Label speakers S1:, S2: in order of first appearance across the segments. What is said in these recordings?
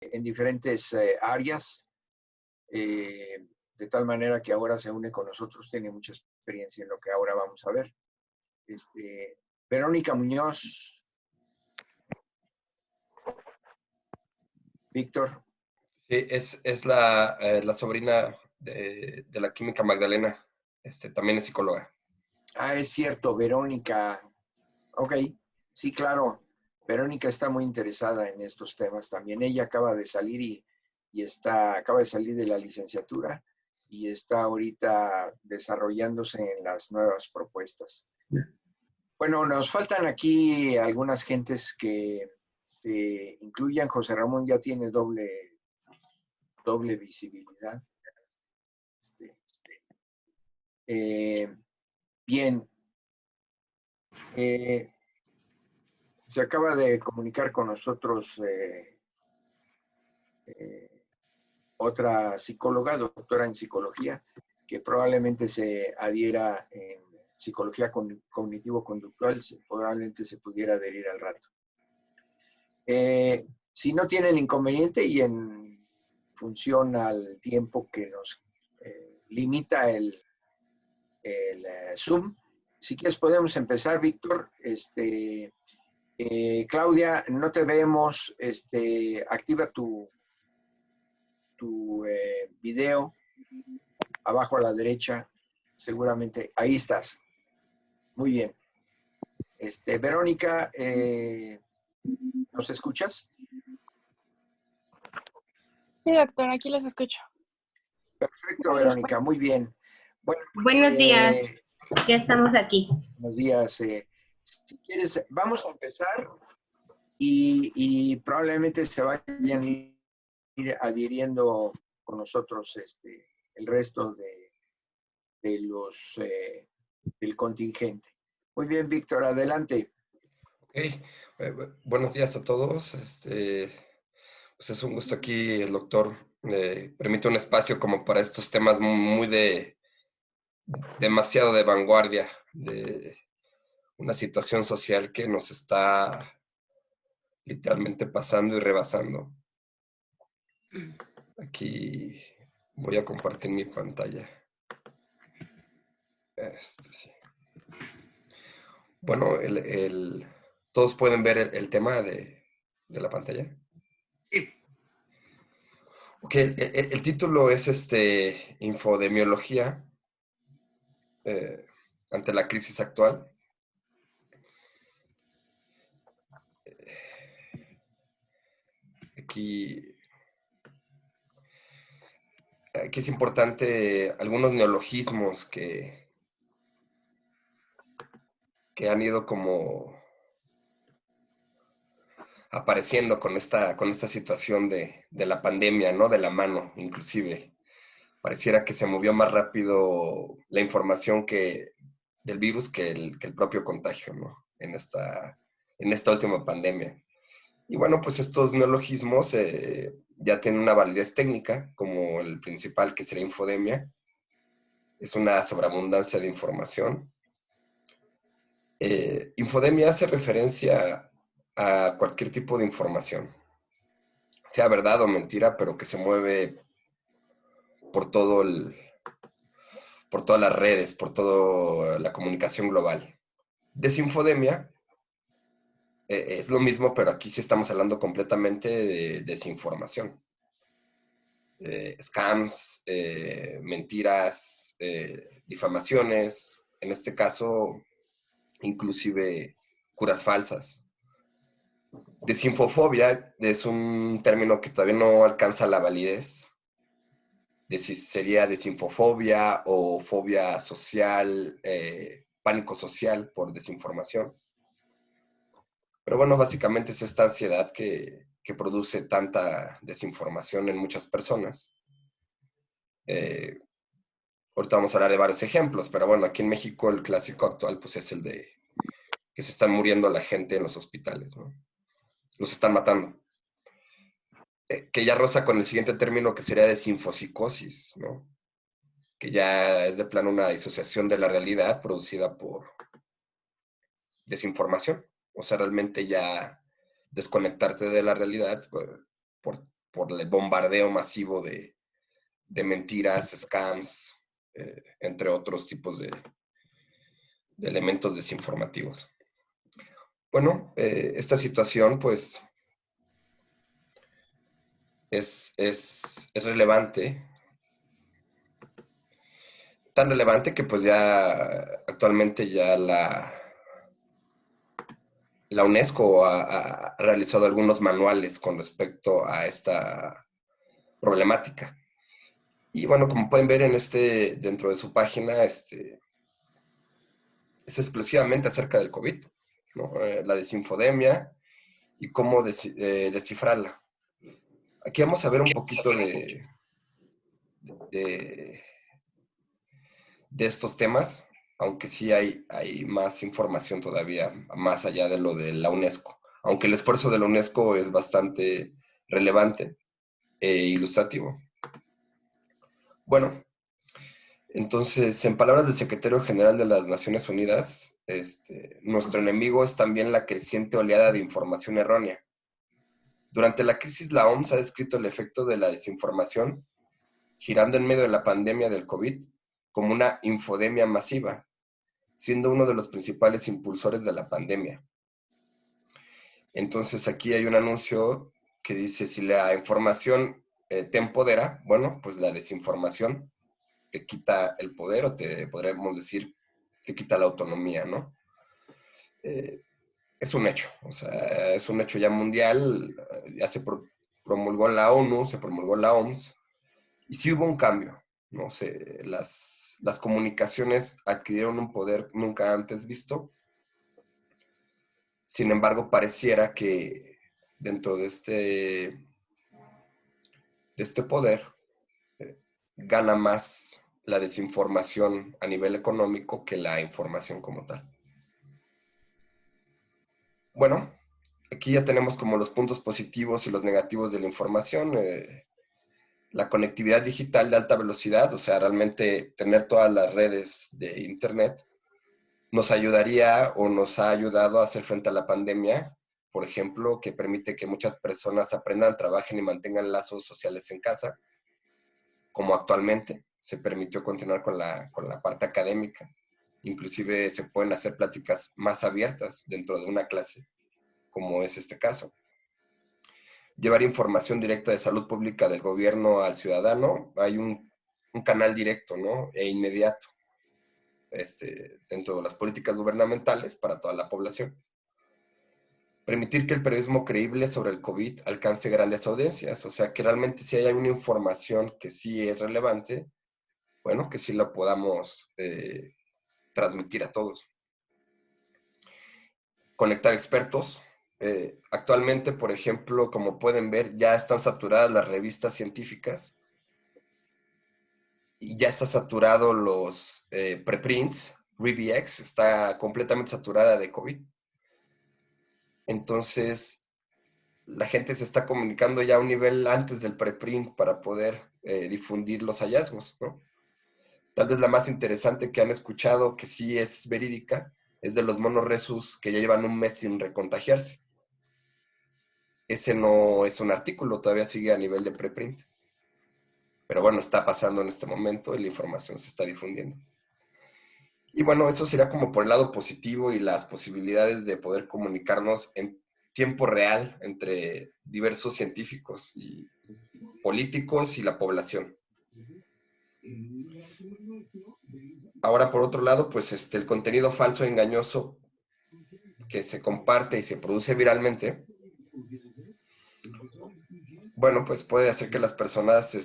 S1: en diferentes áreas, de tal manera que ahora se une con nosotros, tiene mucha experiencia en lo que ahora vamos a ver. Verónica Muñoz, Víctor.
S2: Sí, es la sobrina de la química Magdalena, también es psicóloga.
S1: Ah, es cierto, Verónica. Ok, sí, claro. Verónica está muy interesada en estos temas también. Ella acaba de salir acaba de salir de la licenciatura y está ahorita desarrollándose en las nuevas propuestas. Bueno, nos faltan aquí algunas gentes que se incluyan. José Ramón ya tiene doble visibilidad. Bien. Se acaba de comunicar con nosotros otra psicóloga, doctora en psicología, que probablemente se adhiera en psicología cognitivo-conductual, probablemente se pudiera adherir al rato. Si no tienen inconveniente y en función al tiempo que nos limita el Zoom, si quieres podemos empezar, Víctor. Claudia, no te vemos. Activa tu video abajo a la derecha, seguramente. Ahí estás. Muy bien. Verónica, ¿nos escuchas?
S3: Sí, doctor, aquí los escucho.
S1: Perfecto, Verónica, muy bien. Bueno, pues,
S4: buenos días, ya estamos aquí.
S1: Buenos días. Si quieres, vamos a empezar y probablemente se vayan a ir adhiriendo con nosotros el resto de los del contingente. Muy bien, Víctor, adelante.
S2: Ok, buenos días a todos. Pues es un gusto aquí, el doctor permite un espacio como para estos temas demasiado de vanguardia, de una situación social que nos está literalmente pasando y rebasando. Aquí voy a compartir mi pantalla. Sí. Bueno, todos pueden ver el tema de la pantalla.
S1: Sí.
S2: Ok, el título es Infodemiología ante la crisis actual. Aquí es importante algunos neologismos que han ido como apareciendo con esta situación de la pandemia, ¿no? De la mano, inclusive. Pareciera que se movió más rápido la información del virus que el propio contagio, ¿no? En esta última pandemia. Y bueno, pues estos neologismos ya tienen una validez técnica, como el principal, que sería infodemia. Es una sobreabundancia de información. Infodemia hace referencia a cualquier tipo de información, sea verdad o mentira, pero que se mueve por todas las redes, por toda la comunicación global. Desinfodemia es lo mismo, pero aquí sí estamos hablando completamente de desinformación. Scams, mentiras, difamaciones, en este caso, inclusive curas falsas. Desinfofobia es un término que todavía no alcanza la validez de si sería desinfofobia o fobia social, pánico social por desinformación. Pero bueno, básicamente es esta ansiedad que produce tanta desinformación en muchas personas. Ahorita vamos a hablar de varios ejemplos, pero bueno, aquí en México el clásico actual pues es el de que se están muriendo la gente en los hospitales, ¿no? Los están matando. Que ya roza con el siguiente término que sería desinfopsicosis, ¿no? Que ya es de plano una disociación de la realidad producida por desinformación. O sea, realmente ya desconectarte de la realidad por por el bombardeo masivo de mentiras, scams, entre otros tipos de elementos desinformativos. Bueno, esta situación pues es relevante, tan relevante que pues ya actualmente ya la UNESCO ha realizado algunos manuales con respecto a esta problemática. Y bueno, como pueden ver dentro de su página, es exclusivamente acerca del COVID, ¿no? La desinfodemia y cómo descifrarla. Aquí vamos a ver un poquito de estos temas, aunque sí hay más información todavía más allá de lo de la UNESCO. Aunque el esfuerzo de la UNESCO es bastante relevante e ilustrativo. Bueno, entonces, en palabras del secretario general de las Naciones Unidas, nuestro enemigo es también la creciente oleada de información errónea. Durante la crisis, la OMS ha descrito el efecto de la desinformación, girando en medio de la pandemia del COVID, como una infodemia masiva, siendo uno de los principales impulsores de la pandemia. Entonces, aquí hay un anuncio que dice, si la información te empodera, bueno, pues la desinformación te quita el poder, o te podríamos decir, te quita la autonomía, ¿no? Es un hecho, o sea, es un hecho ya mundial, ya se promulgó en la ONU, se promulgó en la OMS, y sí hubo un cambio, no sé, las comunicaciones adquirieron un poder nunca antes visto. Sin embargo, pareciera que dentro de este poder gana más la desinformación a nivel económico que la información como tal. Bueno, aquí ya tenemos como los puntos positivos y los negativos de la información. La conectividad digital de alta velocidad, o sea, realmente tener todas las redes de Internet, nos ayudaría o nos ha ayudado a hacer frente a la pandemia, por ejemplo, que permite que muchas personas aprendan, trabajen y mantengan lazos sociales en casa, como actualmente se permitió continuar con la parte académica. Inclusive se pueden hacer pláticas más abiertas dentro de una clase, como es este caso. Llevar información directa de salud pública del gobierno al ciudadano, hay un canal directo, ¿no? E inmediato dentro de las políticas gubernamentales para toda la población. Permitir que el periodismo creíble sobre el COVID alcance grandes audiencias, o sea, que realmente si hay alguna información que sí es relevante, bueno, que sí la podamos transmitir a todos. Conectar expertos. Actualmente, por ejemplo, como pueden ver, ya están saturadas las revistas científicas y ya está saturado los preprints. ReVX está completamente saturada de COVID. Entonces, la gente se está comunicando ya a un nivel antes del preprint para poder difundir los hallazgos, ¿no? Tal vez la más interesante que han escuchado, que sí es verídica, es de los monos rhesus que ya llevan un mes sin recontagiarse. Ese no es un artículo, todavía sigue a nivel de preprint. Pero bueno, está pasando en este momento y la información se está difundiendo. Y bueno, eso sería como por el lado positivo y las posibilidades de poder comunicarnos en tiempo real entre diversos científicos y políticos y la población. Ahora, por otro lado, pues el contenido falso e engañoso que se comparte y se produce viralmente, bueno, pues puede hacer que las personas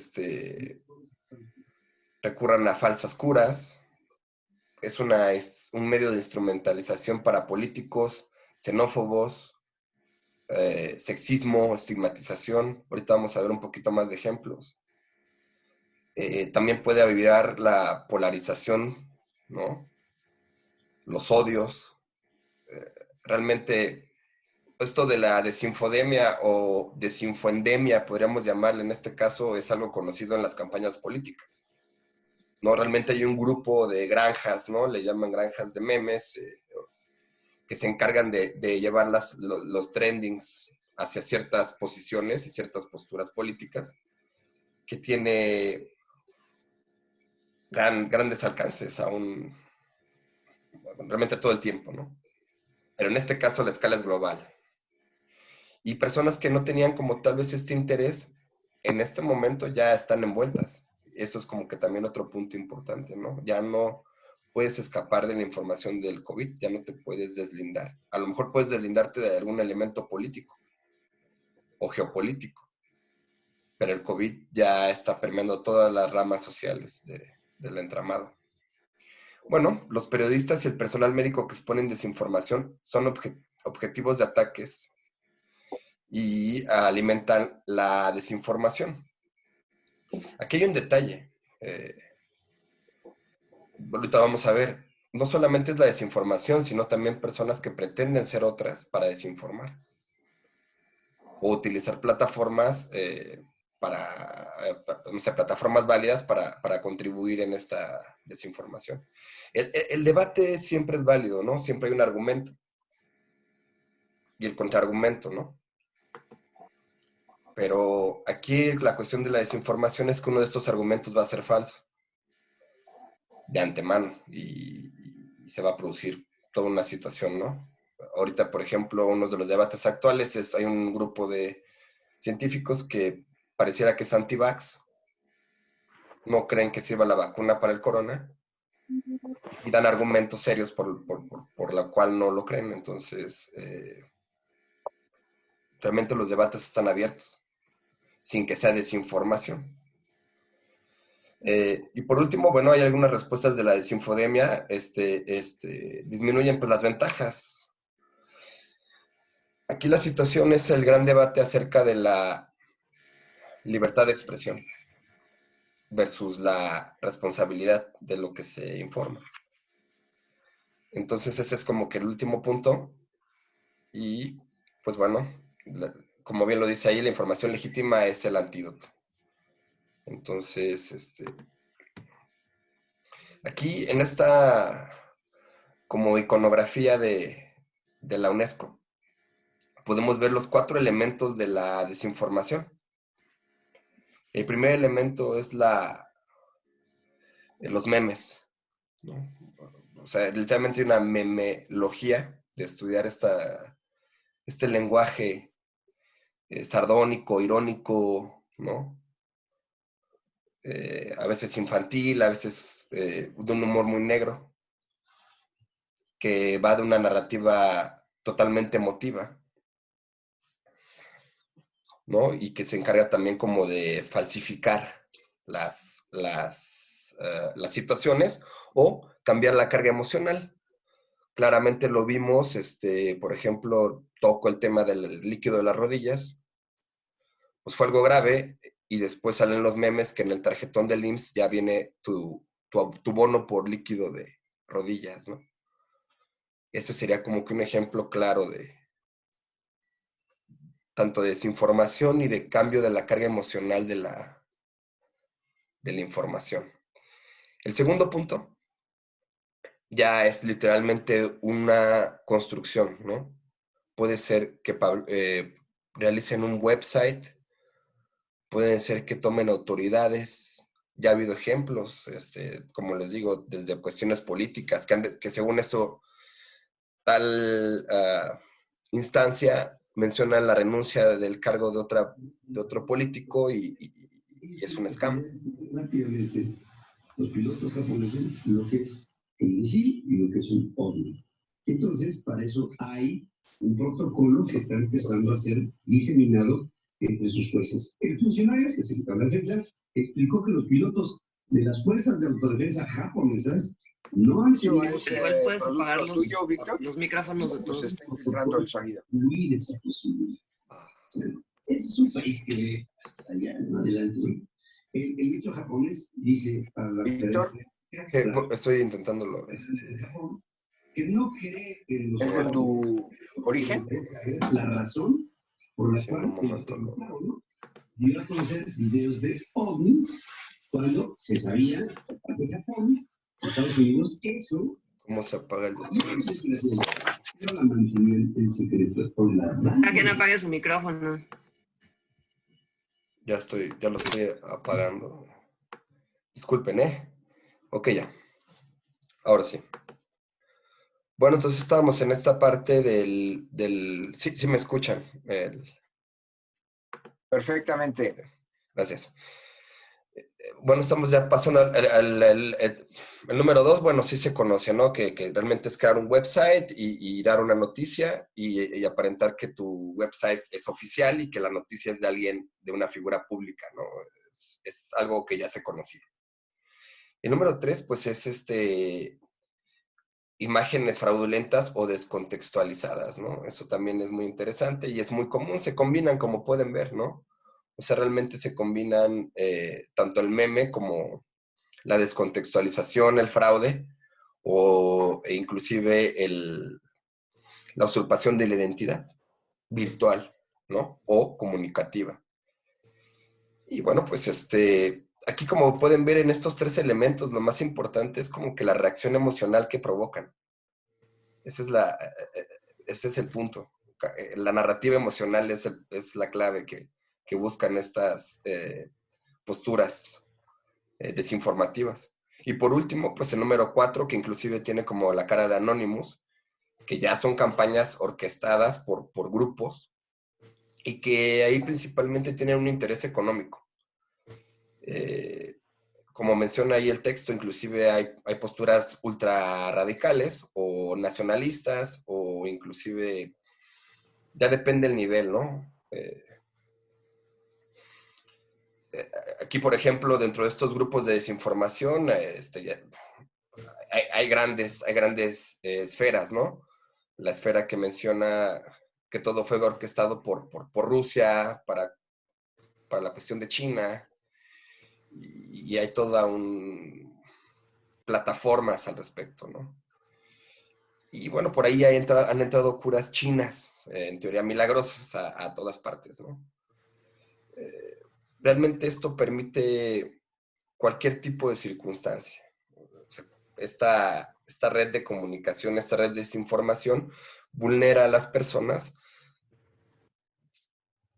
S2: recurran a falsas curas. Es un medio de instrumentalización para políticos, xenófobos, sexismo, estigmatización. Ahorita vamos a ver un poquito más de ejemplos. También puede avivar la polarización, ¿no? Los odios. Realmente, esto de la desinfodemia o desinfoendemia, podríamos llamarle en este caso, es algo conocido en las campañas políticas, ¿no? Realmente hay un grupo de granjas, ¿no? Le llaman granjas de memes, que se encargan de llevar los trendings hacia ciertas posiciones y ciertas posturas políticas que tiene grandes alcances aún, realmente todo el tiempo, ¿no? Pero en este caso la escala es global. Y personas que no tenían como tal vez este interés, en este momento ya están envueltas. Eso es como que también otro punto importante, ¿no? Ya no puedes escapar de la información del COVID, ya no te puedes deslindar. A lo mejor puedes deslindarte de algún elemento político o geopolítico, pero el COVID ya está permeando todas las ramas sociales del entramado. Bueno, los periodistas y el personal médico que exponen desinformación son objetivos de ataques y alimentan la desinformación. Aquí hay un detalle. Ahorita vamos a ver. No solamente es la desinformación, sino también personas que pretenden ser otras para desinformar. O utilizar plataformas no sé, plataformas válidas para contribuir en esta desinformación. El debate siempre es válido, ¿no? Siempre hay un argumento. Y el contraargumento, ¿no? Pero aquí la cuestión de la desinformación es que uno de estos argumentos va a ser falso de antemano y se va a producir toda una situación, ¿no? Ahorita, por ejemplo, uno de los debates actuales es, hay un grupo de científicos que pareciera que es anti-vax, no creen que sirva la vacuna para el corona y dan argumentos serios por la cual no lo creen. Entonces, realmente los debates están abiertos, sin que sea desinformación. Y por último, bueno, hay algunas respuestas de la desinfodemia, disminuyen pues las ventajas. Aquí la situación es el gran debate acerca de la libertad de expresión versus la responsabilidad de lo que se informa. Entonces ese es como que el último punto y pues bueno, como bien lo dice ahí, la información legítima es el antídoto. Entonces, aquí en esta como iconografía de la UNESCO, podemos ver los 4 elementos de la desinformación. El primer elemento es los memes, ¿no? O sea, literalmente hay una memelogía de estudiar este lenguaje sardónico, irónico, ¿no? A veces infantil, a veces de un humor muy negro, que va de una narrativa totalmente emotiva, ¿no? Y que se encarga también como de falsificar las situaciones o cambiar la carga emocional. Claramente lo vimos, por ejemplo, toco el tema del líquido de las rodillas, pues fue algo grave y después salen los memes que en el tarjetón del IMSS ya viene tu bono por líquido de rodillas, ¿no? Ese sería como que un ejemplo claro de tanto de desinformación y de cambio de la carga emocional de la información. El segundo punto ya es literalmente una construcción, ¿no? Puede ser que realicen un website, puede ser que tomen autoridades. Ya ha habido ejemplos, como les digo, desde cuestiones políticas, que según esto, tal instancia menciona la renuncia del cargo de otro político y es un scam.
S5: Rápidamente, los pilotos japoneses lo que es un misil y lo que es un ovni. Entonces, para eso hay un protocolo que está empezando a ser diseminado entre sus fuerzas. El funcionario, que es el de la defensa, explicó que los pilotos de las fuerzas de autodefensa japonesas no han tenido...
S6: Igual puedes apagar
S1: tuyo, Víctor,
S6: los micrófonos de todos.
S1: se está filtrando el sonido.
S5: Esa posibilidad. Ese es un país que ve hasta allá, ¿no? Adelante, ¿no? El ministro japonés dice para la
S1: Víctor,
S2: estoy intentándolo.
S5: Que no cree en los...
S1: ¿es de tu origen?
S5: La razón por la
S2: Sí,
S5: cual
S2: en un momento
S5: ¿no? Dio a conocer videos de ovnis cuando se sabía de Japón, Estados Unidos, eso...
S2: ¿Cómo se apaga el
S5: pero la mantenían en secreto por la
S6: Para que no apague su micrófono.
S2: Ya lo estoy apagando. Disculpen, ¿eh? Ok, ya. Ahora sí. Bueno, entonces estábamos en esta parte sí, sí me escuchan.
S1: Perfectamente.
S2: Gracias. Bueno, estamos ya pasando el número 2. Bueno, sí se conoce, ¿no? Que realmente es crear un website y dar una noticia y aparentar que tu website es oficial y que la noticia es de alguien, de una figura pública, ¿no? Es algo que ya se conocía. El número 3, pues es imágenes fraudulentas o descontextualizadas, ¿no? Eso también es muy interesante y es muy común, se combinan como pueden ver, ¿no? O sea, realmente se combinan tanto el meme como la descontextualización, el fraude, e inclusive la usurpación de la identidad virtual, ¿no? O comunicativa. Y bueno, pues aquí como pueden ver en estos 3 elementos, lo más importante es como que la reacción emocional que provocan. Ese es el punto. La narrativa emocional es la clave que buscan estas posturas desinformativas. Y por último, pues el número 4, que inclusive tiene como la cara de Anonymous, que ya son campañas orquestadas por grupos y que ahí principalmente tienen un interés económico. Como menciona ahí el texto, inclusive hay posturas ultra radicales o nacionalistas o inclusive, ya depende el nivel, ¿no? Aquí, por ejemplo, dentro de estos grupos de desinformación, hay grandes esferas, ¿no? La esfera que menciona que todo fue orquestado por Rusia para la cuestión de China, y hay toda plataformas al respecto, ¿no? Y bueno, por ahí han entrado curas chinas, en teoría milagrosas, a todas partes, ¿no? Realmente esto permite cualquier tipo de circunstancia. O sea, esta red de comunicación, esta red de desinformación, vulnera a las personas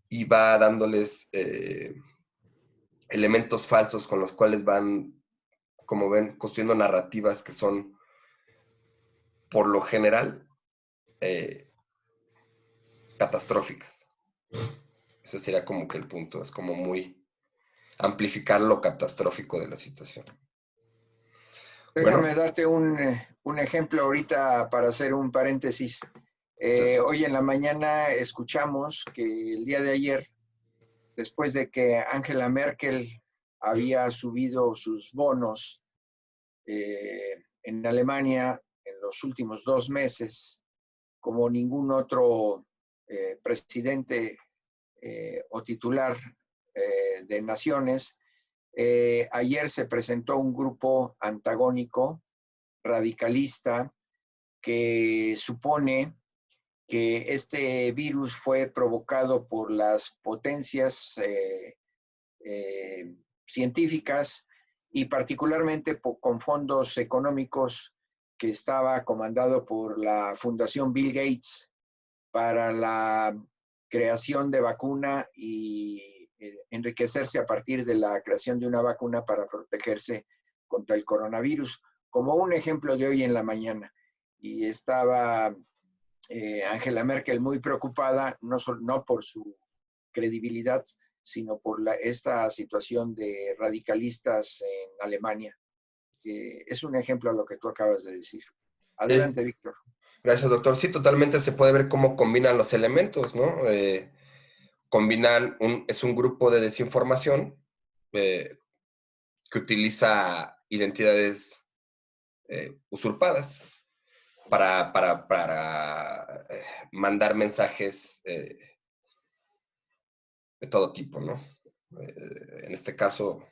S2: y va dándoles elementos falsos con los cuales van, como ven, construyendo narrativas que son, por lo general, catastróficas. Ese sería como que el punto, es como muy amplificar lo catastrófico de la situación.
S1: Déjame
S2: Bueno,
S1: darte un ejemplo ahorita para hacer un paréntesis. Hoy en la mañana escuchamos que el día de ayer, después de que Angela Merkel había subido sus bonos en Alemania en los últimos 2 meses, como ningún otro presidente o titular de naciones, ayer se presentó un grupo antagónico, radicalista, que supone que este virus fue provocado por las potencias científicas y particularmente con fondos económicos que estaba comandado por la Fundación Bill Gates para la creación de vacuna y enriquecerse a partir de la creación de una vacuna para protegerse contra el coronavirus, como un ejemplo de hoy en la mañana. Y estaba Angela Merkel muy preocupada, no por su credibilidad, sino por esta situación de radicalistas en Alemania. Es un ejemplo a lo que tú acabas de decir. Adelante, Víctor.
S2: Gracias, doctor. Sí, totalmente se puede ver cómo combinan los elementos, ¿no? Es un grupo de desinformación que utiliza identidades usurpadas para mandar mensajes de todo tipo, ¿no? En este caso,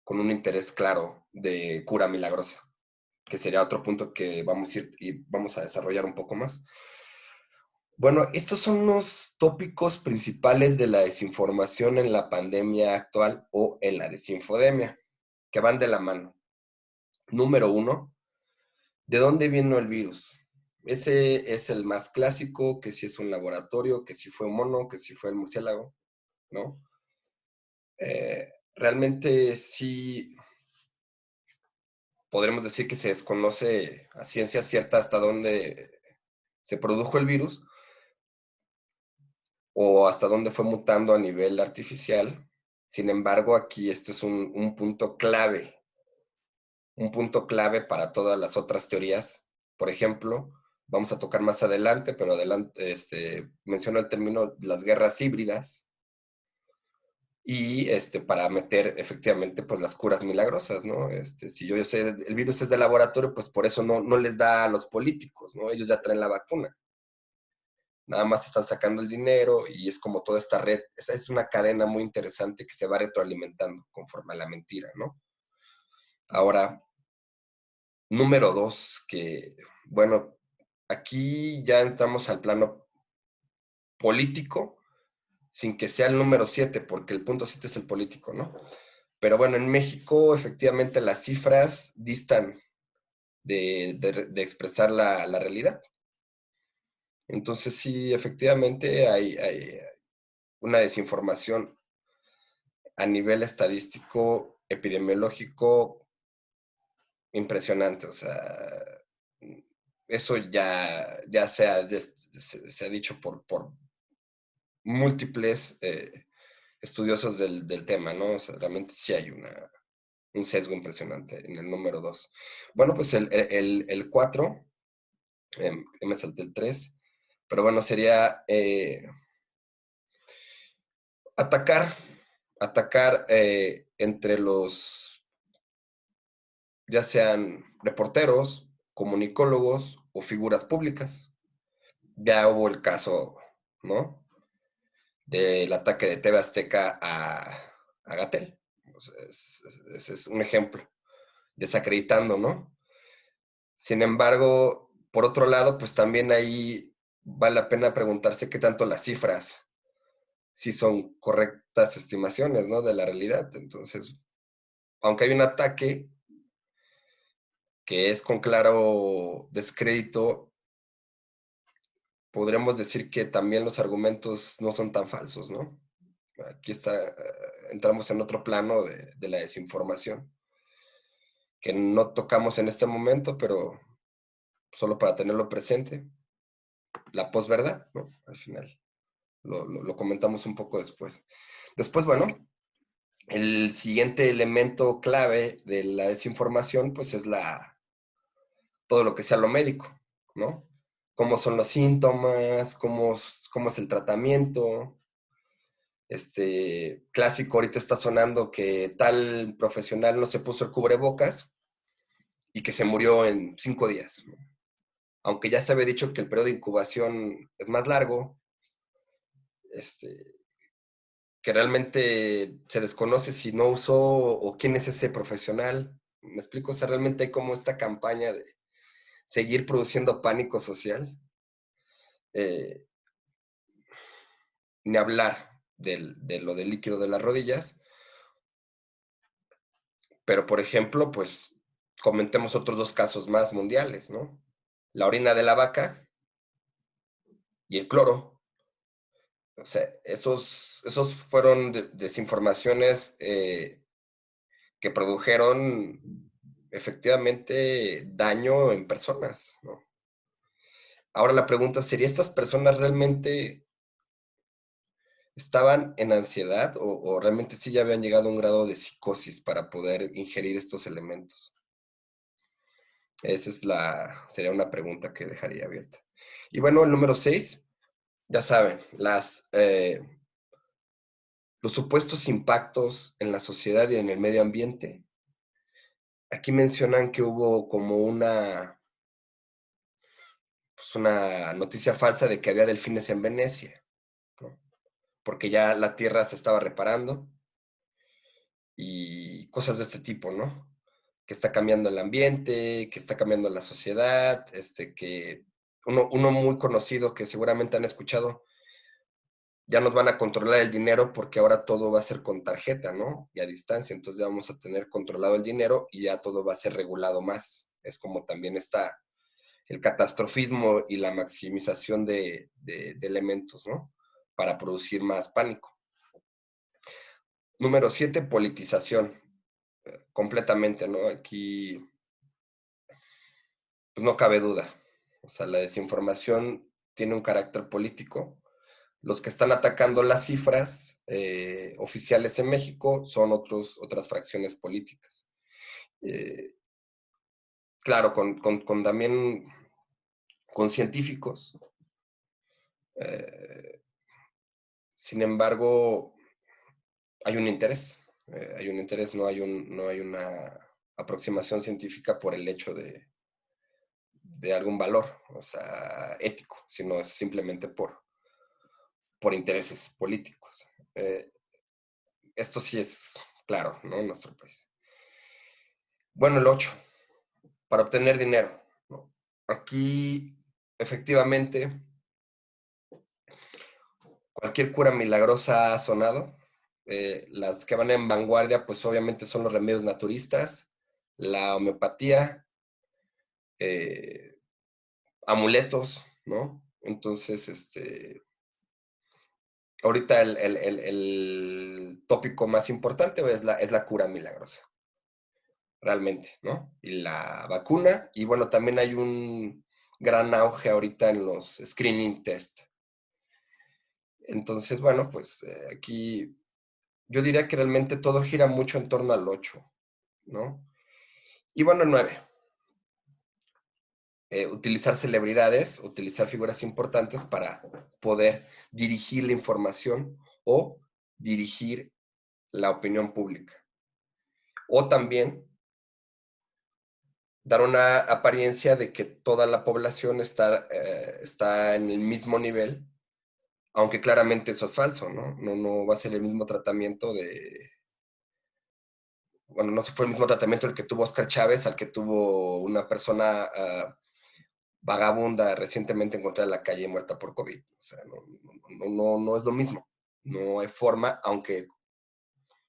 S2: con un interés claro de cura milagrosa, que sería otro punto que vamos a desarrollar un poco más. Bueno, estos son los tópicos principales de la desinformación en la pandemia actual o en la desinfodemia, que van de la mano. Número 1, ¿de dónde vino el virus? ese es el más clásico, que si es un laboratorio, que si fue un mono, que si fue el murciélago, ¿no? Realmente sí podremos decir que se desconoce a ciencia cierta hasta dónde se produjo el virus o hasta dónde fue mutando a nivel artificial. Sin embargo, aquí este es un punto clave para todas las otras teorías. Por ejemplo, vamos a tocar más adelante, pero adelante menciono el término las guerras híbridas y para meter efectivamente pues las curas milagrosas, ¿no? Si yo sé el virus es de laboratorio, pues por eso no les da a los políticos, ¿no? Ellos ya traen la vacuna. Nada más están sacando el dinero y es como toda esta red. Esa es una cadena muy interesante que se va retroalimentando conforme a la mentira, ¿no? Ahora, número 2, que, bueno, aquí ya entramos al plano político, sin que sea el número 7, porque el punto 7 es el político, ¿no? Pero bueno, en México efectivamente las cifras distan de expresar la realidad. Entonces sí, efectivamente hay una desinformación a nivel estadístico, epidemiológico, impresionante. O sea, eso ya se ha dicho por múltiples estudiosos del tema, ¿no? O sea, realmente sí hay un sesgo impresionante en el número 2. Bueno, pues el 4, me salté el 3, pero bueno, sería atacar entre los, ya sean reporteros, comunicólogos o figuras públicas. Ya hubo el caso, ¿no? Del ataque de TV Azteca a Gatell. O sea, ese es un ejemplo, desacreditando, ¿no? Sin embargo, por otro lado, pues también ahí vale la pena preguntarse qué tanto las cifras, si son correctas estimaciones, ¿no? De la realidad. Entonces, aunque hay un ataque que es con claro descrédito, podríamos decir que también los argumentos no son tan falsos, ¿no? Aquí entramos en otro plano de la desinformación, que no tocamos en este momento, pero solo para tenerlo presente, la posverdad, ¿no? Al final, lo comentamos un poco después. Después, bueno, el siguiente elemento clave de la desinformación, pues es todo lo que sea lo médico, ¿no? Cómo son los síntomas, cómo es el tratamiento. Clásico, ahorita está sonando que tal profesional no se puso el cubrebocas y que se murió en 5 días, ¿no? Aunque ya se había dicho que el periodo de incubación es más largo, que realmente se desconoce si no usó o quién es ese profesional. ¿Me explico? O sea, realmente hay como esta campaña de seguir produciendo pánico social. Ni hablar de lo del líquido de las rodillas. Pero, por ejemplo, pues comentemos otros 2 casos más mundiales, ¿no? La orina de la vaca y el cloro. O sea, esos fueron desinformaciones que produjeron efectivamente daño en personas, ¿no? Ahora la pregunta sería, ¿estas personas realmente estaban en ansiedad o realmente sí ya habían llegado a un grado de psicosis para poder ingerir estos elementos? Esa sería una pregunta que dejaría abierta. Y bueno, el número 6, ya saben, los supuestos impactos en la sociedad y en el medio ambiente. Aquí mencionan que hubo como una noticia falsa de que había delfines en Venecia, ¿no? Porque ya la Tierra se estaba reparando y cosas de este tipo, ¿no? Que está cambiando el ambiente, que está cambiando la sociedad, que uno muy conocido que seguramente han escuchado, ya nos van a controlar el dinero porque ahora todo va a ser con tarjeta, ¿no? Y a distancia, entonces ya vamos a tener controlado el dinero y ya todo va a ser regulado más. Es como también el catastrofismo y la maximización de elementos, ¿no? Para producir más pánico. Número 7, politización. Completamente, ¿no? Aquí pues no cabe duda. O sea, la desinformación tiene un carácter político. Los que están atacando las cifras oficiales en México son otras fracciones políticas. Claro, también con científicos. Sin embargo, hay un interés. No hay una aproximación científica por el hecho de algún valor, o sea, ético, sino es simplemente por intereses políticos. Esto sí es claro, ¿no? En nuestro país. Bueno, el 8, para obtener dinero, ¿no? Aquí, efectivamente, cualquier cura milagrosa ha sonado. Las que van en vanguardia, pues obviamente son los remedios naturistas, la homeopatía, amuletos, ¿no? Entonces, ahorita el tópico más importante es la cura milagrosa, realmente, ¿no? Y la vacuna, y bueno, también hay un gran auge ahorita en los screening test. Entonces, bueno, pues aquí yo diría que realmente todo gira mucho en torno al 8, ¿no? Y bueno, el 9. Utilizar celebridades, utilizar figuras importantes para poder dirigir la información o dirigir la opinión pública. O también dar una apariencia de que toda la población está en el mismo nivel, aunque claramente eso es falso, ¿no? No va a ser el mismo tratamiento bueno, no fue el mismo tratamiento el que tuvo Oscar Chávez al que tuvo una persona vagabunda recientemente encontrada en la calle muerta por COVID. O sea, no es lo mismo. No hay forma, aunque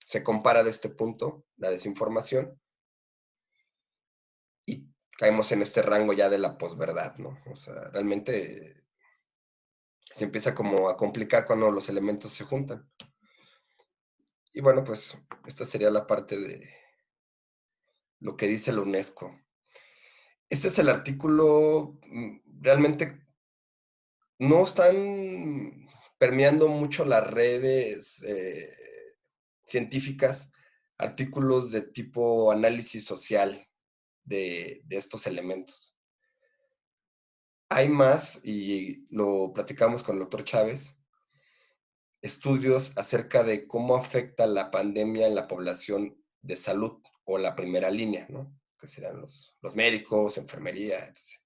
S2: se compara de este punto la desinformación y caemos en este rango ya de la posverdad, ¿no? O sea, realmente se empieza como a complicar cuando los elementos se juntan. Y bueno, pues esta sería la parte de lo que dice la UNESCO. Este es el artículo, realmente no están permeando mucho las redes científicas, artículos de tipo análisis social de estos elementos. Hay más, y lo platicamos con el doctor Chávez, estudios acerca de cómo afecta la pandemia en la población de salud o la primera línea, ¿no? Que serán los médicos, enfermería, etc.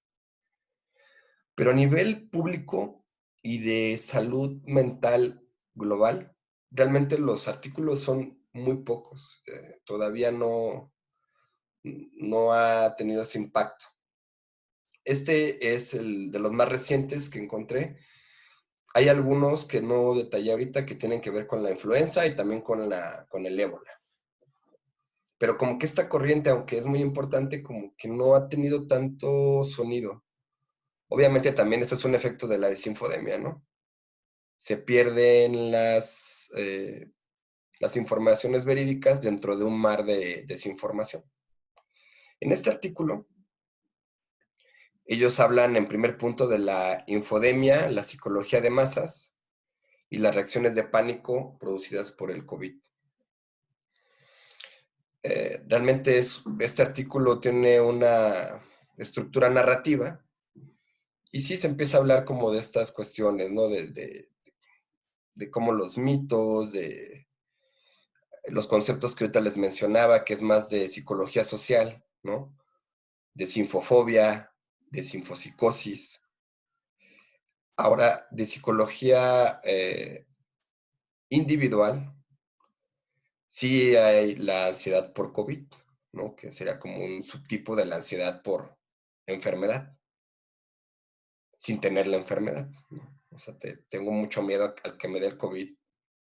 S2: Pero a nivel público y de salud mental global, realmente los artículos son muy pocos. Todavía no ha tenido ese impacto. Este es el de los más recientes que encontré. Hay algunos que no detallé ahorita que tienen que ver con la influenza y también con el ébola. Pero como que esta corriente, aunque es muy importante, como que no ha tenido tanto sonido. Obviamente también eso es un efecto de la desinfodemia, ¿no? Se pierden las informaciones verídicas dentro de un mar de desinformación. En este artículo, ellos hablan en primer punto de la infodemia, la psicología de masas y las reacciones de pánico producidas por el COVID. Realmente este artículo tiene una estructura narrativa y sí se empieza a hablar como de estas cuestiones, ¿no? De cómo los mitos, de los conceptos que ahorita les mencionaba, que es más de psicología social, ¿no? De sinfofobia, de sinfopsicosis. Ahora, de psicología individual, sí hay la ansiedad por COVID, ¿no? Que sería como un subtipo de la ansiedad por enfermedad, sin tener la enfermedad, ¿no? O sea, tengo mucho miedo al que me dé el COVID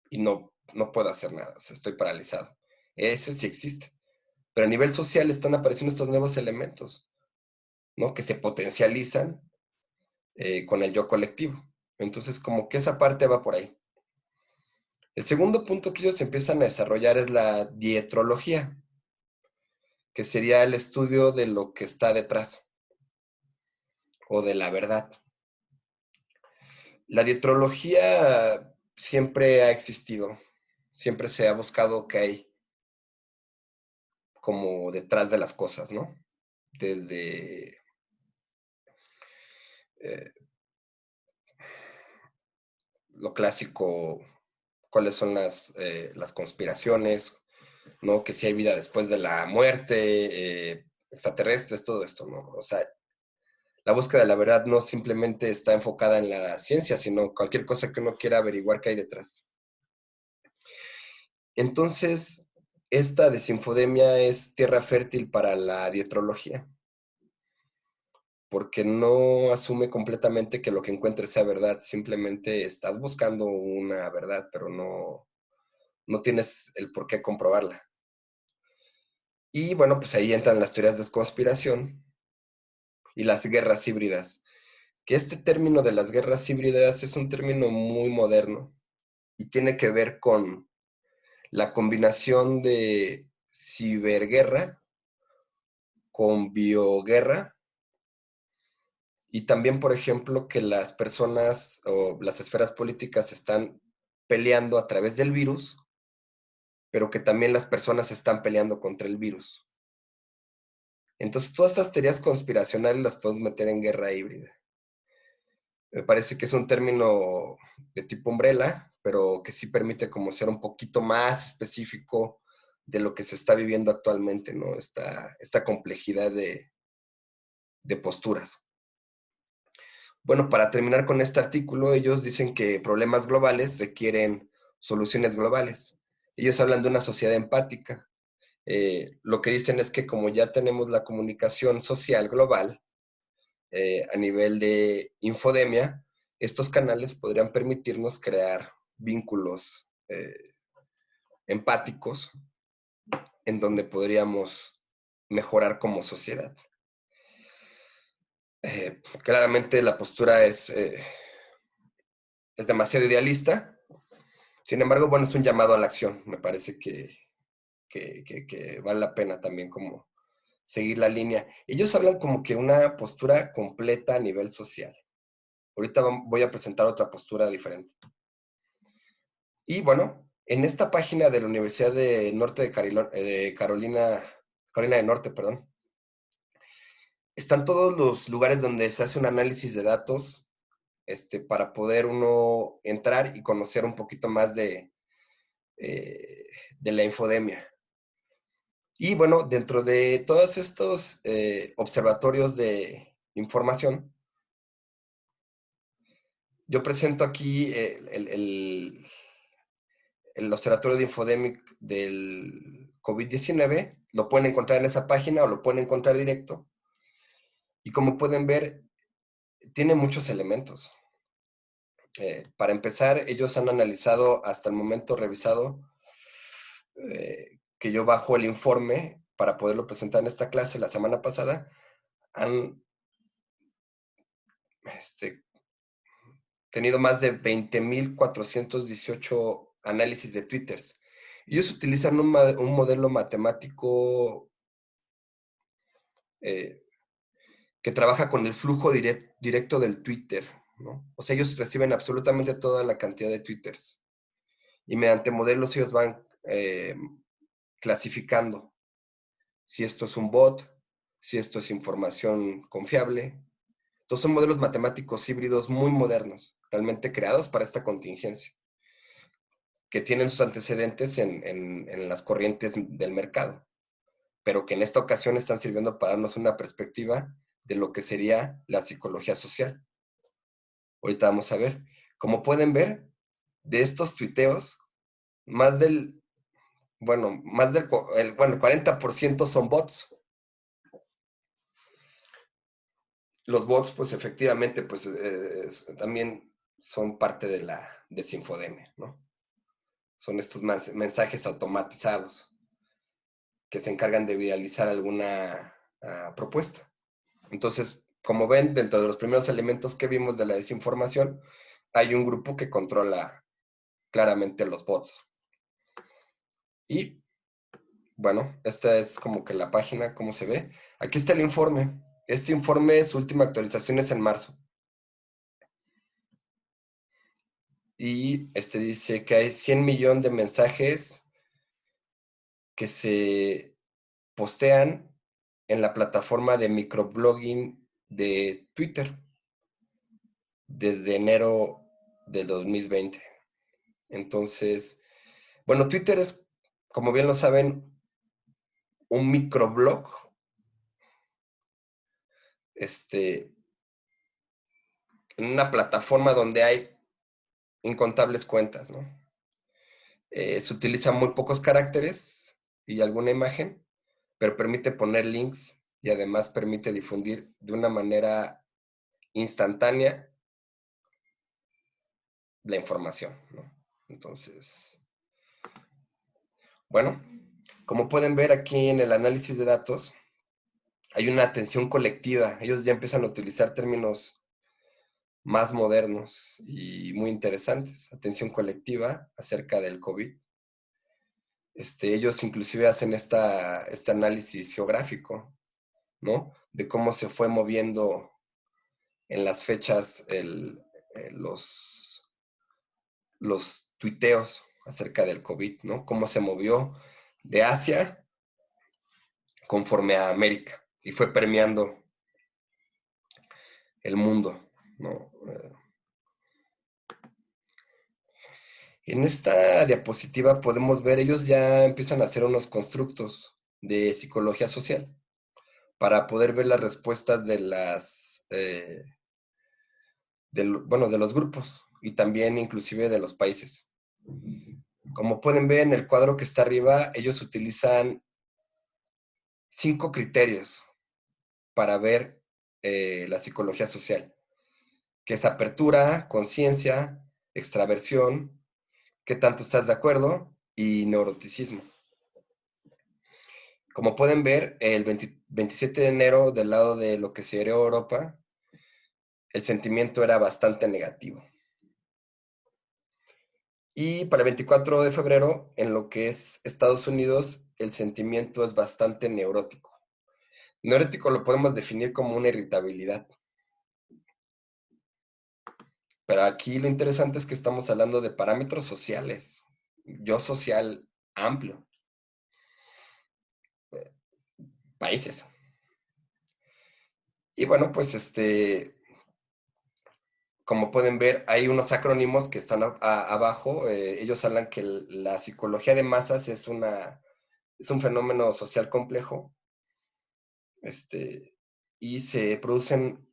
S2: y no puedo hacer nada, o sea, estoy paralizado. Ese sí existe. Pero a nivel social están apareciendo estos nuevos elementos. ¿no? Que se potencializan con el yo colectivo. Entonces, como que esa parte va por ahí. El segundo punto que ellos empiezan a desarrollar es la dietrología, que sería el estudio de lo que está detrás o de la verdad. La dietrología siempre ha existido, siempre se ha buscado qué hay como detrás de las cosas, ¿no? Desde lo clásico, cuáles son las conspiraciones, ¿no? Que si hay vida después de la muerte, extraterrestres, todo esto, ¿no? O sea, la búsqueda de la verdad no simplemente está enfocada en la ciencia, sino cualquier cosa que uno quiera averiguar que hay detrás. Entonces, esta desinfodemia es tierra fértil para la dietrología, porque no asume completamente que lo que encuentres sea verdad, simplemente estás buscando una verdad, pero no tienes el por qué comprobarla. Y bueno, pues ahí entran las teorías de conspiración y las guerras híbridas, que este término de las guerras híbridas es un término muy moderno y tiene que ver con la combinación de ciberguerra con bioguerra y también, por ejemplo, que las personas o las esferas políticas están peleando a través del virus, pero que también las personas están peleando contra el virus. Entonces, todas estas teorías conspiracionales las podemos meter en guerra híbrida. Me parece que es un término de tipo umbrella, pero que sí permite como ser un poquito más específico de lo que se está viviendo actualmente, ¿no? Esta complejidad de posturas. Bueno, para terminar con este artículo, ellos dicen que problemas globales requieren soluciones globales. Ellos hablan de una sociedad empática. Lo que dicen es que como ya tenemos la comunicación social global a nivel de infodemia, estos canales podrían permitirnos crear vínculos empáticos en donde podríamos mejorar como sociedad. Claramente la postura es demasiado idealista. Sin embargo, bueno, es un llamado a la acción. Me parece que vale la pena también como seguir la línea. Ellos hablan como que una postura completa a nivel social. Ahorita voy a presentar otra postura diferente. Y bueno, en esta página de la Universidad de Norte de Carolina del Norte, perdón, están todos los lugares donde se hace un análisis de datos para poder uno entrar y conocer un poquito más de la infodemia. Y bueno, dentro de todos estos observatorios de información, yo presento aquí el observatorio de infodemic del COVID-19. Lo pueden encontrar en esa página o lo pueden encontrar directo. Y como pueden ver, tiene muchos elementos. Para empezar, ellos han analizado, hasta el momento revisado, que yo bajo el informe para poderlo presentar en esta clase la semana pasada, han tenido más de 20.418 análisis de twitters. Ellos utilizan un modelo matemático que trabaja con el flujo directo del Twitter, ¿no? O sea, ellos reciben absolutamente toda la cantidad de twitters. Y mediante modelos ellos van clasificando si esto es un bot, si esto es información confiable. Entonces son modelos matemáticos híbridos muy modernos, realmente creados para esta contingencia, que tienen sus antecedentes en las corrientes del mercado, pero que en esta ocasión están sirviendo para darnos una perspectiva de lo que sería la psicología social. Ahorita vamos a ver. Como pueden ver, de estos tuiteos, más del 40% son bots. Los bots, pues efectivamente, pues también son parte de la desinfodemia, ¿no? Son estos mensajes automatizados que se encargan de viralizar alguna propuesta. Entonces, como ven, dentro de los primeros elementos que vimos de la desinformación, hay un grupo que controla claramente los bots. Y, bueno, esta es como que la página, cómo se ve. Aquí está el informe. Este informe, su última actualización es en marzo. Y dice que hay 100 millones de mensajes que se postean en la plataforma de microblogging de Twitter desde enero de 2020. Entonces, bueno, Twitter es, como bien lo saben, un microblog, en una plataforma donde hay incontables cuentas, ¿no? Se utilizan muy pocos caracteres y alguna imagen, pero permite poner links y además permite difundir de una manera instantánea la información, ¿no? Entonces, bueno, como pueden ver aquí en el análisis de datos, hay una atención colectiva. Ellos ya empiezan a utilizar términos más modernos y muy interesantes. Atención colectiva acerca del COVID. Ellos inclusive hacen este análisis geográfico, ¿no? De cómo se fue moviendo en las fechas los tuiteos acerca del COVID, ¿no? Cómo se movió de Asia conforme a América y fue permeando el mundo, ¿no? En esta diapositiva podemos ver, ellos ya empiezan a hacer unos constructos de psicología social para poder ver las respuestas de de los grupos y también inclusive de los países. Como pueden ver en el cuadro que está arriba, ellos utilizan 5 criterios para ver la psicología social, que es apertura, conciencia, extraversión, qué tanto estás de acuerdo y neuroticismo. Como pueden ver, el 27 de enero, del lado de lo que sería Europa, el sentimiento era bastante negativo. Y para el 24 de febrero, en lo que es Estados Unidos, el sentimiento es bastante neurótico. Neurótico lo podemos definir como una irritabilidad. Pero aquí lo interesante es que estamos hablando de parámetros sociales, yo social amplio, países. Y bueno, pues como pueden ver, hay unos acrónimos que están abajo. Ellos hablan que la psicología de masas es un fenómeno social complejo, y se producen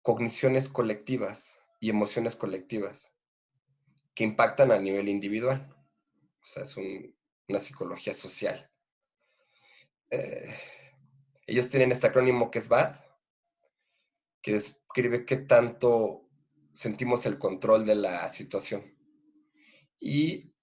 S2: cogniciones colectivas y emociones colectivas que impactan a nivel individual. O sea, es una psicología social. Ellos tienen este acrónimo que es BAD, que describe qué tanto sentimos el control de la situación. Y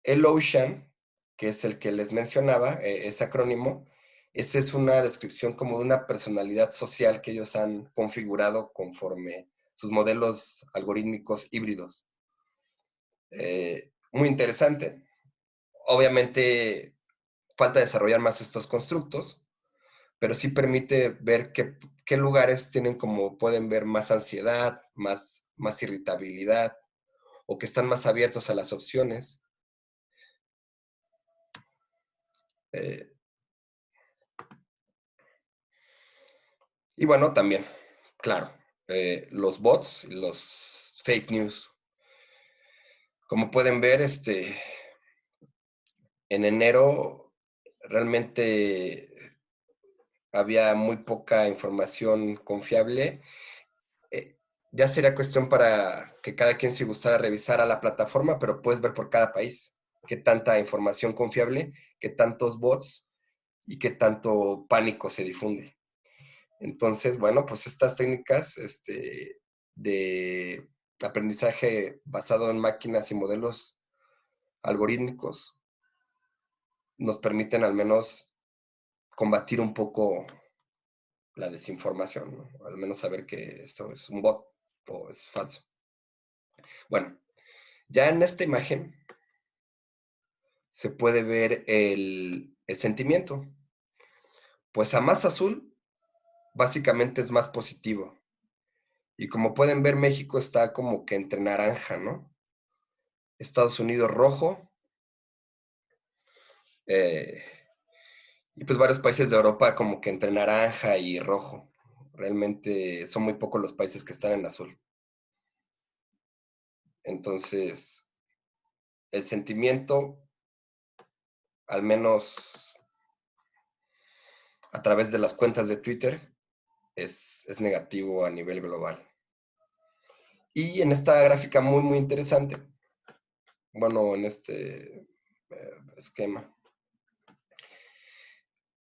S2: el Ocean, que es el que les mencionaba, ese acrónimo, esa es una descripción como de una personalidad social que ellos han configurado conforme sus modelos algorítmicos híbridos. Muy interesante. Obviamente falta desarrollar más estos constructos, pero sí permite ver qué lugares tienen, como pueden ver, más ansiedad, más irritabilidad, o que están más abiertos a las opciones. Y bueno, también, claro, los bots y los fake news. Como pueden ver, en enero realmente había muy poca información confiable. Ya sería cuestión para que cada quien, si gustara, revisara la plataforma, pero puedes ver por cada país qué tanta información confiable, qué tantos bots y qué tanto pánico se difunde. Entonces, bueno, pues estas técnicas de aprendizaje basado en máquinas y modelos algorítmicos nos permiten al menos combatir un poco la desinformación, ¿no? Al menos saber que eso es un bot o es falso. Bueno, ya en esta imagen se puede ver el sentimiento. Pues a más azul, básicamente es más positivo. Y como pueden ver, México está como que entre naranja, ¿no? Estados Unidos rojo. Y pues varios países de Europa como que entre naranja y rojo. Realmente son muy pocos los países que están en azul. Entonces, el sentimiento, al menos a través de las cuentas de Twitter, es negativo a nivel global. Y en esta gráfica muy interesante, bueno, en este esquema,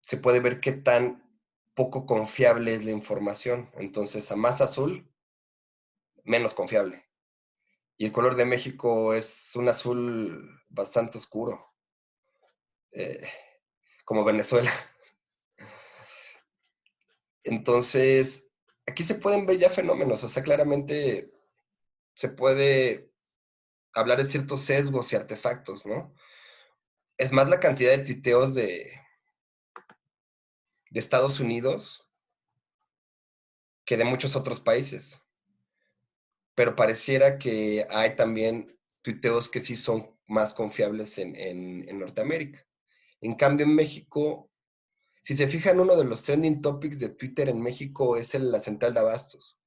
S2: se puede ver qué tan poco confiable es la información. Entonces, a más azul, menos confiable. Y el color de México es un azul bastante oscuro, como Venezuela. Entonces, aquí se pueden ver ya fenómenos, o sea, claramente se puede hablar de ciertos sesgos y artefactos, ¿no? Es más la cantidad de tuiteos de Estados Unidos que de muchos otros países. Pero pareciera que hay también tuiteos que sí son más confiables en Norteamérica. En cambio, en México, si se fijan, uno de los trending topics de Twitter en México es la central de abastos.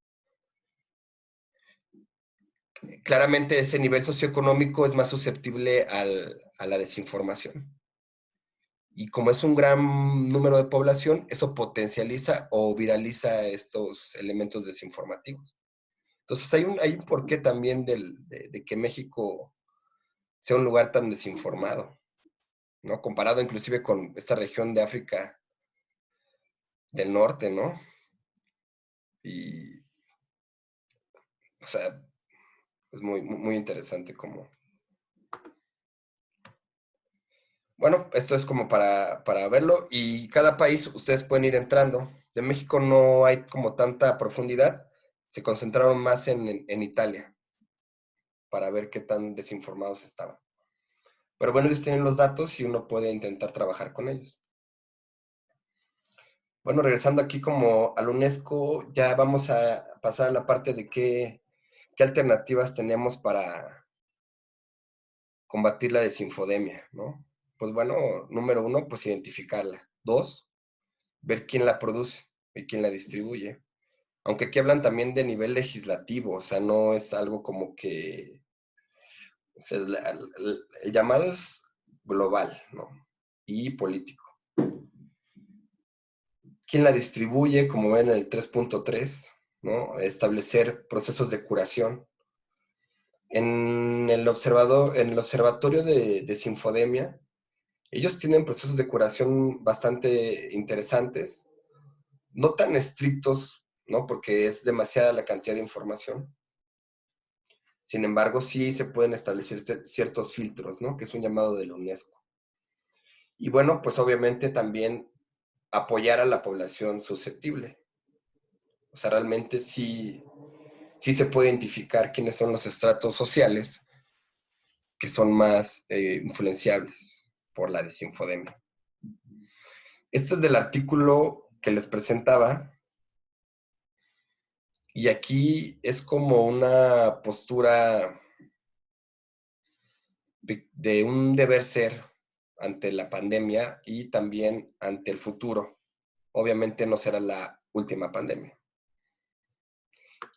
S2: Claramente ese nivel socioeconómico es más susceptible a la desinformación. Y como es un gran número de población, eso potencializa o viraliza estos elementos desinformativos. Entonces hay un porqué también de que México sea un lugar tan desinformado, ¿no? Comparado inclusive con esta región de África del Norte, ¿no? Y, o sea, es muy interesante como... Bueno, esto es como para verlo y cada país ustedes pueden ir entrando. De México no hay como tanta profundidad, se concentraron más en Italia para ver qué tan desinformados estaban. Pero bueno, ellos tienen los datos y uno puede intentar trabajar con ellos. Bueno, regresando aquí como al UNESCO, ya vamos a pasar a la parte de qué alternativas tenemos para combatir la desinfodemia, ¿no? Pues bueno, número 1, pues identificarla. 2, ver quién la produce y quién la distribuye. Aunque aquí hablan también de nivel legislativo, o sea, no es algo como que... O sea, el llamado es global, ¿no? Y político. ¿Quién la distribuye? Como ven en el 3.3, ¿no? Establecer procesos de curación. En el observatorio de desinfodemia, ellos tienen procesos de curación bastante interesantes, no tan estrictos, ¿no? Porque es demasiada la cantidad de información. Sin embargo, sí se pueden establecer ciertos filtros, ¿no? Que es un llamado de la UNESCO. Y bueno, pues obviamente también apoyar a la población susceptible. O sea, realmente sí se puede identificar quiénes son los estratos sociales que son más influenciables por la desinfodemia. Esto es del artículo que les presentaba, y aquí es como una postura de un deber ser ante la pandemia y también ante el futuro. Obviamente no será la última pandemia.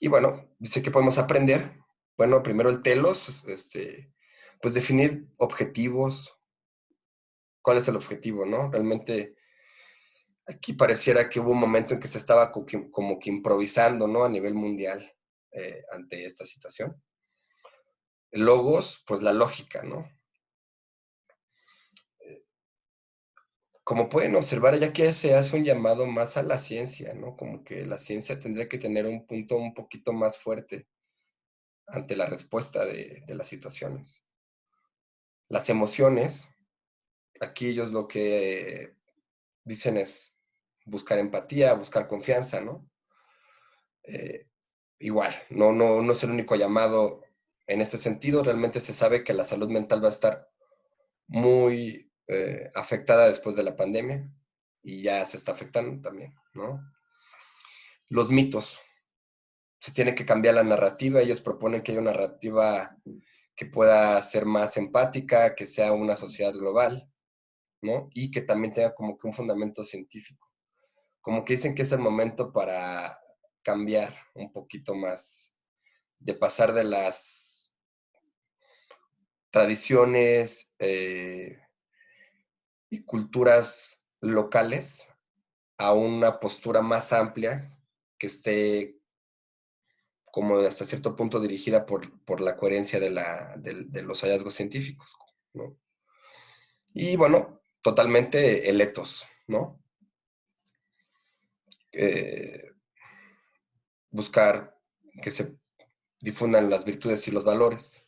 S2: Y bueno, dice que podemos aprender. Bueno, primero el telos, pues definir objetivos. ¿Cuál es el objetivo, no? Realmente aquí pareciera que hubo un momento en que se estaba como que improvisando, ¿no? A nivel mundial ante esta situación. Logos, pues la lógica, ¿no? Como pueden observar, ya que se hace un llamado más a la ciencia, ¿no? Como que la ciencia tendría que tener un punto un poquito más fuerte ante la respuesta de las situaciones. Las emociones, aquí ellos lo que dicen es buscar empatía, buscar confianza, ¿no? Igual, no es el único llamado en ese sentido. Realmente se sabe que la salud mental va a estar muy afectada después de la pandemia y ya se está afectando también, ¿no? Los mitos. Se tiene que cambiar la narrativa. Ellos proponen que haya una narrativa que pueda ser más empática, que sea una sociedad global, ¿no? Y que también tenga como que un fundamento científico. Como que dicen que es el momento para cambiar un poquito más, de pasar de las tradiciones y culturas locales a una postura más amplia que esté como hasta cierto punto dirigida por la coherencia de los hallazgos científicos, ¿no? Y bueno, totalmente el ethos, ¿no? Buscar que se difundan las virtudes y los valores,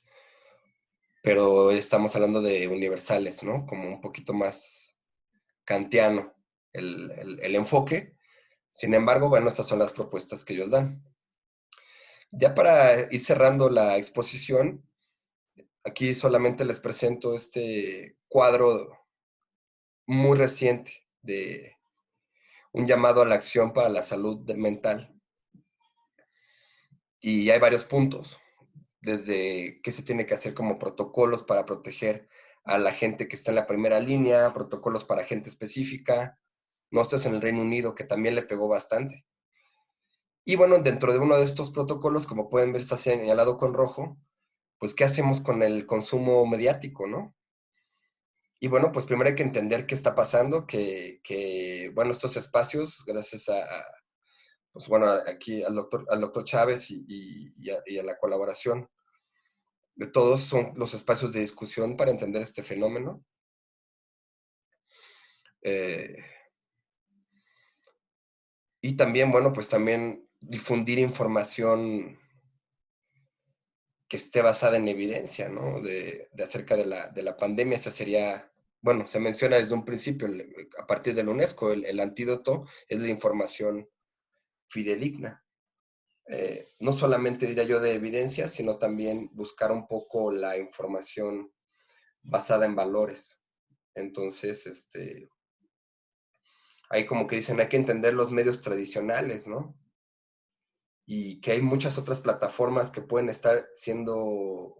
S2: pero estamos hablando de universales, ¿no? Como un poquito más kantiano el enfoque. Sin embargo, bueno, estas son las propuestas que ellos dan. Ya para ir cerrando la exposición, aquí solamente les presento este cuadro muy reciente de un llamado a la acción para la salud mental. Y hay varios puntos, desde qué se tiene que hacer como protocolos para proteger a la gente que está en la primera línea, protocolos para gente específica. No, esto es en el Reino Unido, que también le pegó bastante. Y bueno, dentro de uno de estos protocolos, como pueden ver, está señalado con rojo, pues qué hacemos con el consumo mediático, ¿no? Y bueno, pues primero hay que entender qué está pasando, bueno, estos espacios, gracias pues bueno, aquí al doctor Chávez y a la colaboración de todos, son los espacios de discusión para entender este fenómeno. Y también, bueno, pues también difundir información que esté basada en evidencia, ¿no? De acerca de la pandemia. Esa sería, bueno, se menciona desde un principio, a partir de la UNESCO, el antídoto es la información fidedigna. No solamente diría yo de evidencia, sino también buscar un poco la información basada en valores. Entonces, ahí como que dicen, hay que entender los medios tradicionales, ¿no? Y que hay muchas otras plataformas que pueden estar siendo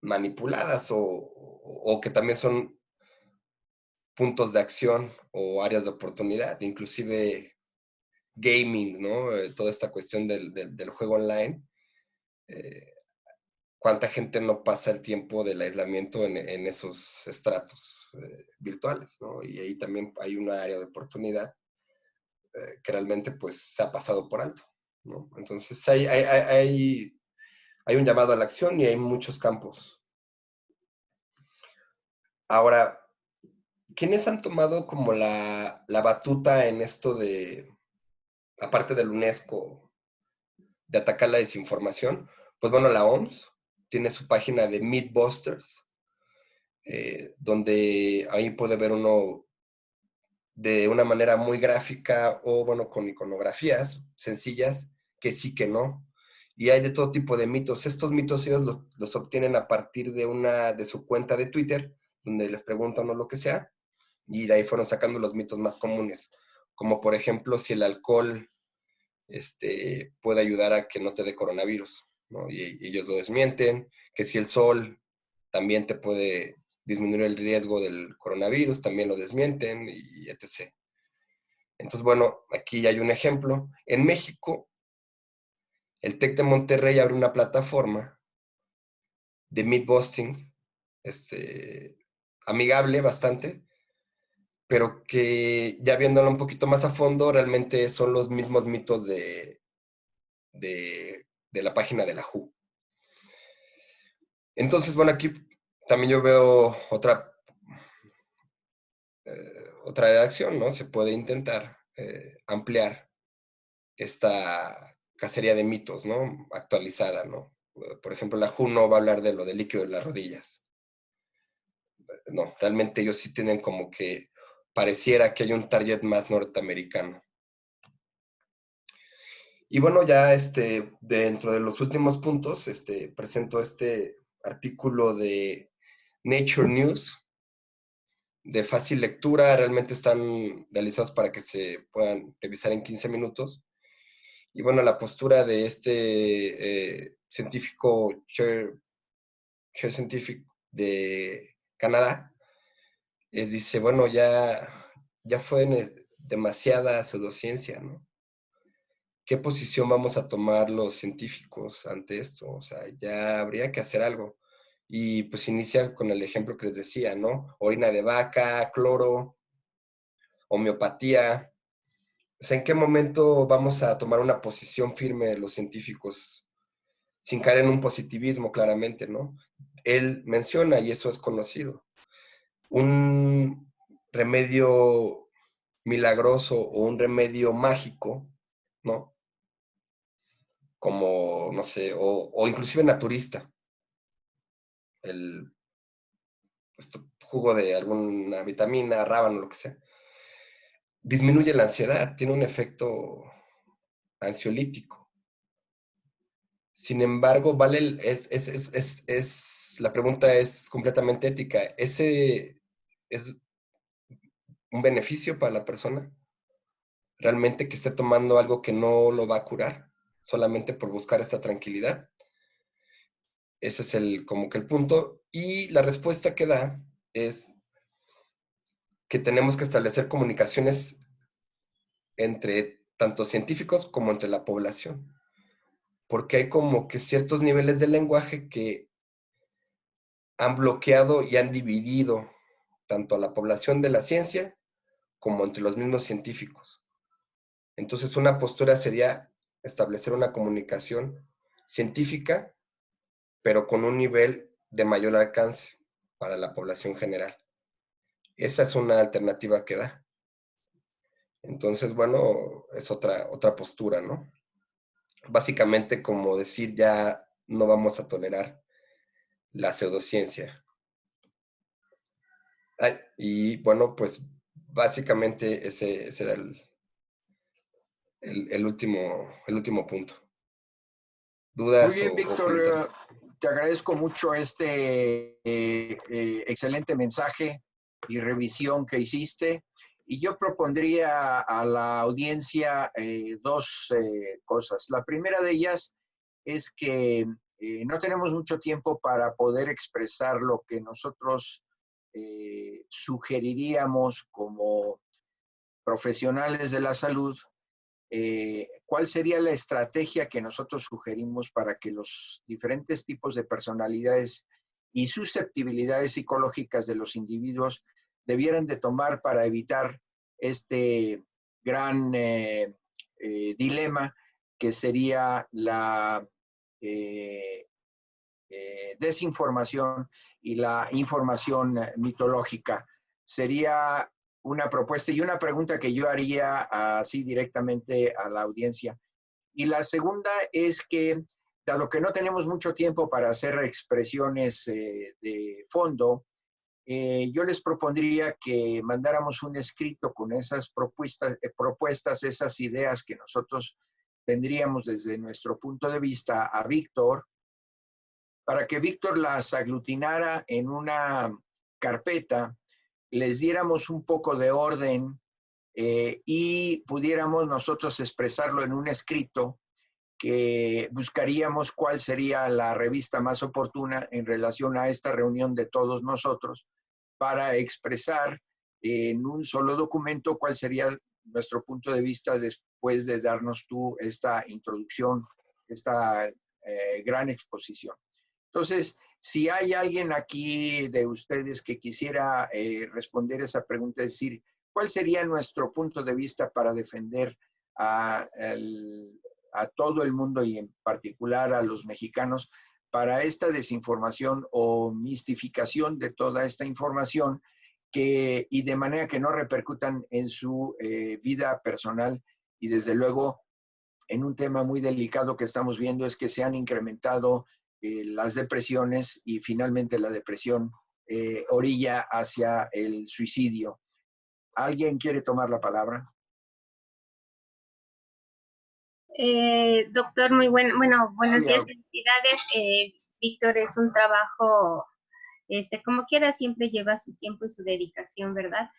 S2: manipuladas o que también son puntos de acción o áreas de oportunidad, inclusive gaming, ¿no? Toda esta cuestión del juego online. ¿Cuánta gente no pasa el tiempo del aislamiento en esos estratos virtuales, ¿no? Y ahí también hay una área de oportunidad que realmente pues se ha pasado por alto, ¿no? Entonces hay un llamado a la acción y hay muchos campos. Ahora, ¿quiénes han tomado como la batuta en esto de, aparte del UNESCO, de atacar la desinformación? Pues bueno, la OMS tiene su página de Mythbusters, donde ahí puede ver uno de una manera muy gráfica o, bueno, con iconografías sencillas, que sí, que no. Y hay de todo tipo de mitos. Estos mitos ellos los obtienen a partir de su cuenta de Twitter, donde les preguntan o lo que sea, y de ahí fueron sacando los mitos más comunes, como por ejemplo si el alcohol puede ayudar a que no te dé coronavirus, ¿no? Y ellos lo desmienten, que si el sol también te puede disminuir el riesgo del coronavirus, también lo desmienten, y etc. Entonces, bueno, aquí hay un ejemplo. En México, el TEC de Monterrey abre una plataforma de mythbusting, amigable bastante, pero que ya viéndolo un poquito más a fondo, realmente son los mismos mitos de la página de la WHO. Entonces, bueno, aquí también yo veo otra redacción, ¿no? Se puede intentar ampliar esta cacería de mitos, ¿no? Actualizada, ¿no? Por ejemplo, la WHO no va a hablar de lo del líquido de las rodillas. No, realmente ellos sí tienen como que pareciera que hay un target más norteamericano. Y bueno, ya dentro de los últimos puntos, presento este artículo de Nature News, de fácil lectura, realmente están realizados para que se puedan revisar en 15 minutos. Y bueno, la postura de este científico, Chair Scientific de Canadá, dice, bueno, ya fue demasiada pseudociencia, ¿no? ¿Qué posición vamos a tomar los científicos ante esto? O sea, ya habría que hacer algo. Y pues inicia con el ejemplo que les decía, ¿no? Orina de vaca, cloro, homeopatía. O sea, ¿en qué momento vamos a tomar una posición firme los científicos sin caer en un positivismo, claramente, ¿no? Él menciona, y eso es conocido, un remedio milagroso o un remedio mágico, ¿no? Como, no sé, o inclusive naturista. El jugo de alguna vitamina, rábano, lo que sea. Disminuye la ansiedad, tiene un efecto ansiolítico. Sin embargo, la pregunta es completamente ética. ¿Ese es un beneficio para la persona? ¿Realmente que esté tomando algo que no lo va a curar? Solamente por buscar esta tranquilidad. Ese es como que el punto. Y la respuesta que da es que tenemos que establecer comunicaciones entre tanto científicos como entre la población. Porque hay como que ciertos niveles de lenguaje que han bloqueado y han dividido tanto a la población de la ciencia como entre los mismos científicos. Entonces, una postura sería establecer una comunicación científica, pero con un nivel de mayor alcance para la población general. Esa es una alternativa que da. Entonces, bueno, es otra postura, ¿no? Básicamente como decir ya no vamos a tolerar la pseudociencia. Y bueno, pues básicamente ese era el último punto.
S1: Muy
S2: ¿Dudas
S1: bien,
S2: o
S1: Víctor,
S2: comentarios?
S1: te agradezco mucho este excelente mensaje y revisión que hiciste. Y yo propondría a la audiencia dos cosas. La primera de ellas es que no tenemos mucho tiempo para poder expresar lo que nosotros sugeriríamos como profesionales de la salud. ¿Cuál sería la estrategia que nosotros sugerimos para que los diferentes tipos de personalidades y susceptibilidades psicológicas de los individuos debieran de tomar para evitar este gran dilema que sería la desinformación y la información mitológica? Sería una propuesta y una pregunta que yo haría así directamente a la audiencia. Y la segunda es que, dado que no tenemos mucho tiempo para hacer expresiones de fondo, yo les propondría que mandáramos un escrito con esas propuestas, esas ideas que nosotros tendríamos desde nuestro punto de vista a Víctor, para que Víctor las aglutinara en una carpeta, les diéramos un poco de orden y pudiéramos nosotros expresarlo en un escrito que buscaríamos cuál sería la revista más oportuna en relación a esta reunión de todos nosotros para expresar en un solo documento cuál sería nuestro punto de vista después de darnos tú esta introducción, esta gran exposición. Entonces, si hay alguien aquí de ustedes que quisiera responder esa pregunta, es decir, ¿cuál sería nuestro punto de vista para defender a todo el mundo y en particular a los mexicanos para esta desinformación o mistificación de toda esta información y de manera que no repercutan en su vida personal y desde luego en un tema muy delicado que estamos viendo es que se han incrementado las depresiones y finalmente la depresión orilla hacia el suicidio. ¿Alguien quiere tomar la palabra?
S4: Doctor, buenos días, felicidades. Víctor, es un trabajo, como quiera, siempre lleva su tiempo y su dedicación, ¿verdad?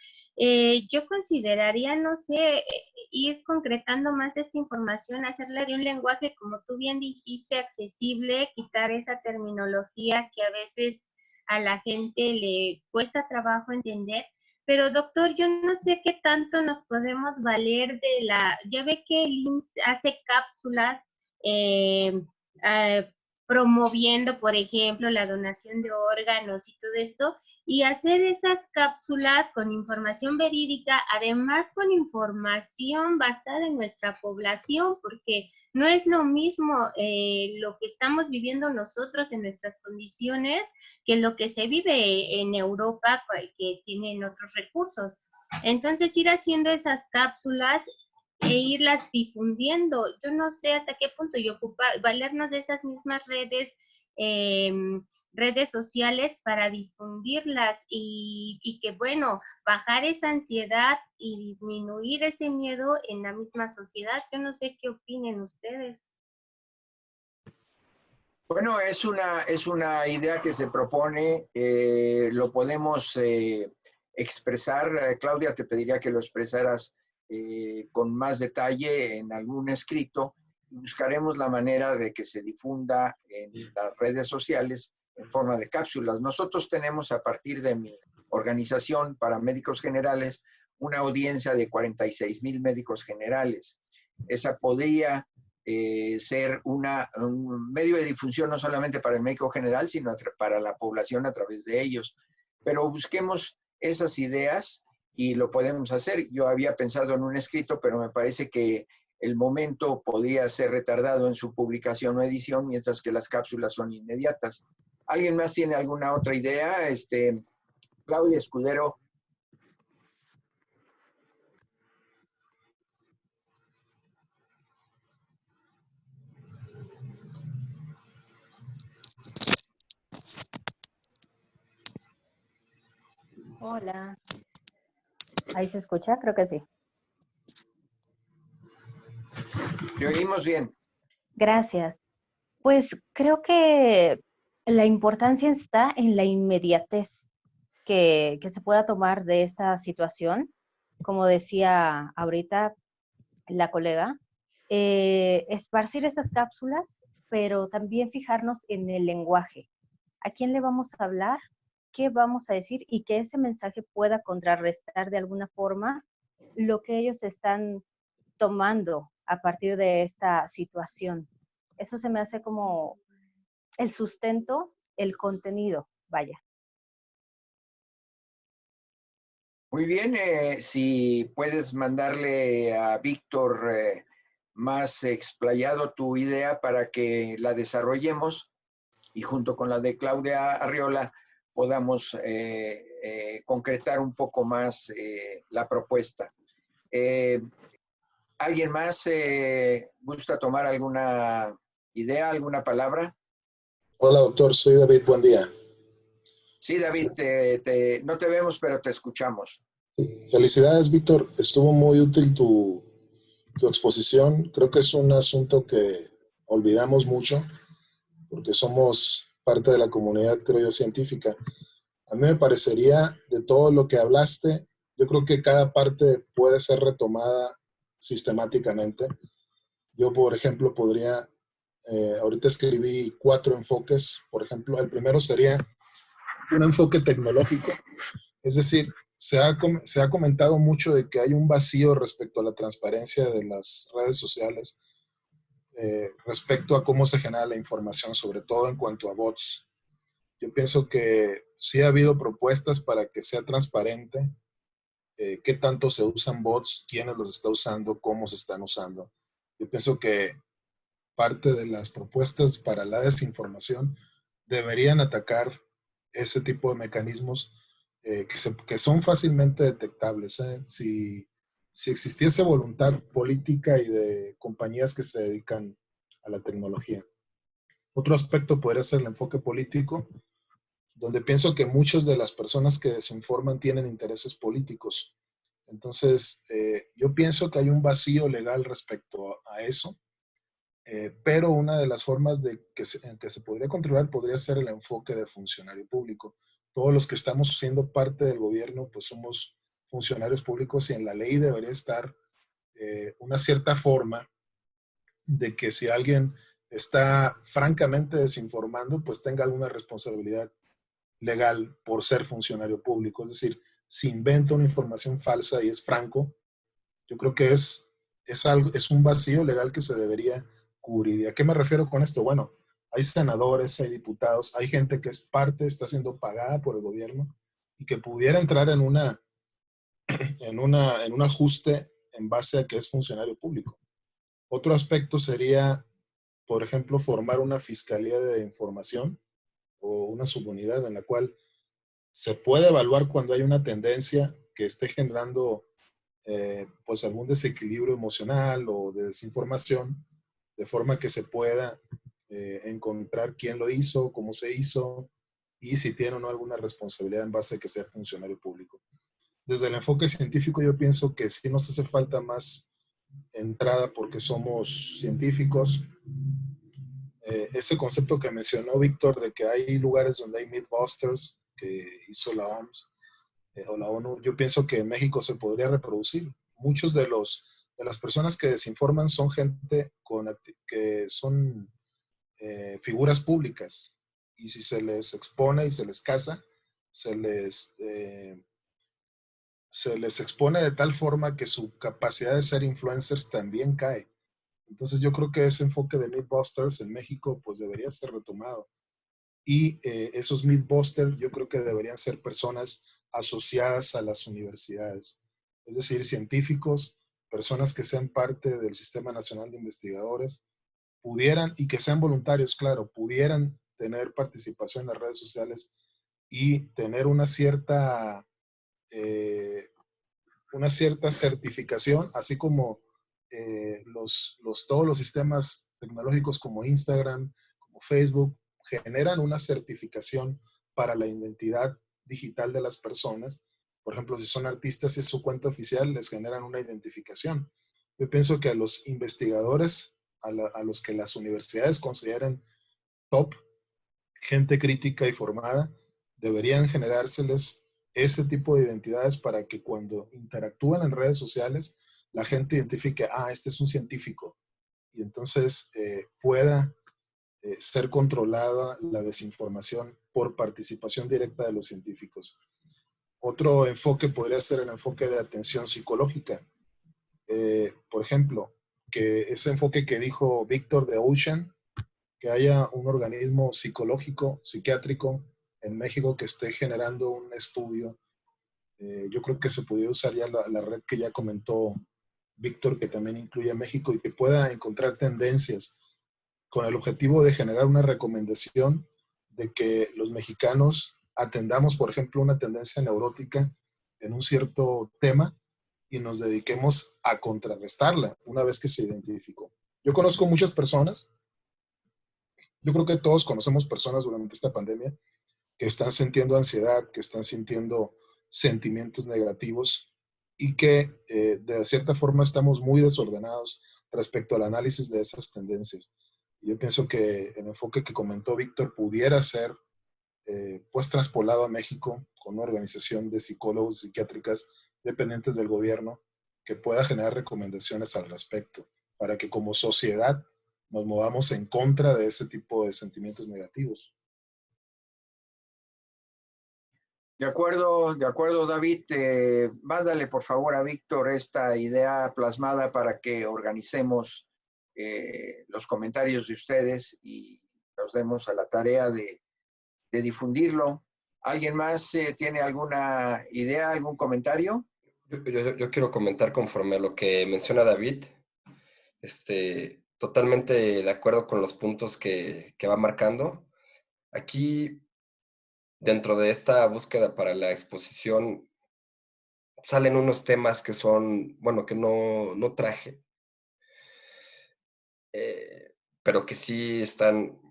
S4: Yo consideraría, no sé, ir concretando más esta información, hacerla de un lenguaje, como tú bien dijiste, accesible, quitar esa terminología que a veces a la gente le cuesta trabajo entender. Pero doctor, yo no sé qué tanto nos podemos valer ya ve que el IMSS hace cápsulas eh, eh, promoviendo, por ejemplo, la donación de órganos y todo esto, y hacer esas cápsulas con información verídica, además con información basada en nuestra población, porque no es lo mismo lo que estamos viviendo nosotros en nuestras condiciones que lo que se vive en Europa, que tienen otros recursos. Entonces, ir haciendo esas cápsulas e irlas difundiendo. Yo no sé hasta qué punto y valernos de esas mismas redes sociales para difundirlas y que, bueno, bajar esa ansiedad y disminuir ese miedo en la misma sociedad. Yo no sé qué opinen ustedes.
S1: Bueno, es una idea que se propone, lo podemos expresar. Claudia, te pediría que lo expresaras con más detalle en algún escrito. Buscaremos la manera de que se difunda en las redes sociales en forma de cápsulas. Nosotros tenemos, a partir de mi organización para médicos generales, una audiencia de 46,000 médicos generales. Esa podría ser un medio de difusión no solamente para el médico general, sino para la población a través de ellos. Pero busquemos esas ideas y lo podemos hacer. Yo había pensado en un escrito, pero me parece que el momento podría ser retardado en su publicación o edición, mientras que las cápsulas son inmediatas. ¿Alguien más tiene alguna otra idea? Claudia Escudero.
S7: Hola. ¿Ahí se escucha? Creo que sí.
S1: Te oímos bien.
S7: Gracias. Pues creo que la importancia está en la inmediatez que se pueda tomar de esta situación. Como decía ahorita la colega, esparcir estas cápsulas, pero también fijarnos en el lenguaje. ¿A quién le vamos a hablar? ¿Qué vamos a decir? Y que ese mensaje pueda contrarrestar de alguna forma lo que ellos están tomando a partir de esta situación. Eso se me hace como el sustento, el contenido, vaya.
S1: Muy bien, si puedes mandarle a Víctor más explayado tu idea para que la desarrollemos y junto con la de Claudia Arriola podamos concretar un poco más la propuesta. ¿Alguien más gusta tomar alguna idea, alguna palabra?
S8: Hola, doctor. Soy David. Buen día.
S1: Sí, David, no te vemos, pero te escuchamos.
S8: Sí. Felicidades, Víctor. Estuvo muy útil tu exposición. Creo que es un asunto que olvidamos mucho porque somos parte de la comunidad, creo yo, científica. A mí me parecería, de todo lo que hablaste, yo creo que cada parte puede ser retomada sistemáticamente. Yo, por ejemplo, podría, ahorita escribí 4 enfoques. Por ejemplo, el primero sería un enfoque tecnológico, es decir, se ha comentado mucho de que hay un vacío respecto a la transparencia de las redes sociales, respecto a cómo se genera la información, sobre todo en cuanto a bots. Yo pienso que sí ha habido propuestas para que sea transparente qué tanto se usan bots, quiénes los está usando, cómo se están usando. Yo pienso que parte de las propuestas para la desinformación deberían atacar ese tipo de mecanismos que son fácilmente detectables. Si existiese voluntad política y de compañías que se dedican a la tecnología. Otro aspecto podría ser el enfoque político, donde pienso que muchas de las personas que desinforman tienen intereses políticos. Entonces, yo pienso que hay un vacío legal respecto a eso, pero una de las formas en que se podría controlar podría ser el enfoque de funcionario público. Todos los que estamos siendo parte del gobierno, pues somos funcionarios públicos y en la ley debería estar una cierta forma de que si alguien está francamente desinformando, pues tenga alguna responsabilidad legal por ser funcionario público. Es decir, si inventa una información falsa y es franco, yo creo que es un vacío legal que se debería cubrir. ¿Y a qué me refiero con esto? Bueno, hay senadores, hay diputados, hay gente que es parte, está siendo pagada por el gobierno y que pudiera entrar en un ajuste en base a que es funcionario público. Otro aspecto sería, por ejemplo, formar una fiscalía de información o una subunidad en la cual se puede evaluar cuando hay una tendencia que esté generando pues algún desequilibrio emocional o de desinformación, de forma que se pueda encontrar quién lo hizo, cómo se hizo y si tiene o no alguna responsabilidad en base a que sea funcionario público. Desde el enfoque científico yo pienso que sí nos hace falta más entrada porque somos científicos. Ese concepto que mencionó Víctor de que hay lugares donde hay Mythbusters que hizo la OMS o la ONU, yo pienso que en México se podría reproducir. Muchos de las personas que desinforman son gente que son figuras públicas y si se les expone y se les casa, se les, eh, se les expone de tal forma que su capacidad de ser influencers también cae. Entonces yo creo que ese enfoque de Mythbusters en México pues debería ser retomado. Y esos Mythbusters yo creo que deberían ser personas asociadas a las universidades, es decir, científicos, personas que sean parte del Sistema Nacional de Investigadores, pudieran, y que sean voluntarios, claro, pudieran tener participación en las redes sociales y tener una cierta certificación, así como todos los sistemas tecnológicos como Instagram, como Facebook, generan una certificación para la identidad digital de las personas. Por ejemplo, si son artistas y es su cuenta oficial, les generan una identificación. Yo pienso que a los investigadores, a los que las universidades consideran top, gente crítica y formada, deberían generárseles ese tipo de identidades para que cuando interactúen en redes sociales, la gente identifique, este es un científico, y entonces pueda ser controlada la desinformación por participación directa de los científicos. Otro enfoque podría ser el enfoque de atención psicológica. Por ejemplo, que ese enfoque que dijo Víctor de Ocean, que haya un organismo psicológico, psiquiátrico en México que esté generando un estudio. Yo creo que se podría usar ya la red que ya comentó Víctor, que también incluye a México y que pueda encontrar tendencias con el objetivo de generar una recomendación de que los mexicanos atendamos, por ejemplo, una tendencia neurótica en un cierto tema y nos dediquemos a contrarrestarla una vez que se identificó. Yo conozco muchas personas, yo creo que todos conocemos personas durante esta pandemia que están sintiendo ansiedad, que están sintiendo sentimientos negativos y que de cierta forma estamos muy desordenados respecto al análisis de esas tendencias. Yo pienso que el enfoque que comentó Víctor pudiera ser pues traspolado a México con una organización de psicólogos y psiquiátricas dependientes del gobierno que pueda generar recomendaciones al respecto para que como sociedad nos movamos en contra de ese tipo de sentimientos negativos.
S1: De acuerdo, David. Mándale por favor a Víctor esta idea plasmada para que organicemos los comentarios de ustedes y nos demos a la tarea de difundirlo. ¿Alguien más tiene alguna idea, algún comentario?
S2: Yo quiero comentar conforme a lo que menciona David. Totalmente de acuerdo con los puntos que va marcando. Aquí, dentro de esta búsqueda para la exposición, salen unos temas que son, bueno, que no traje, pero que sí están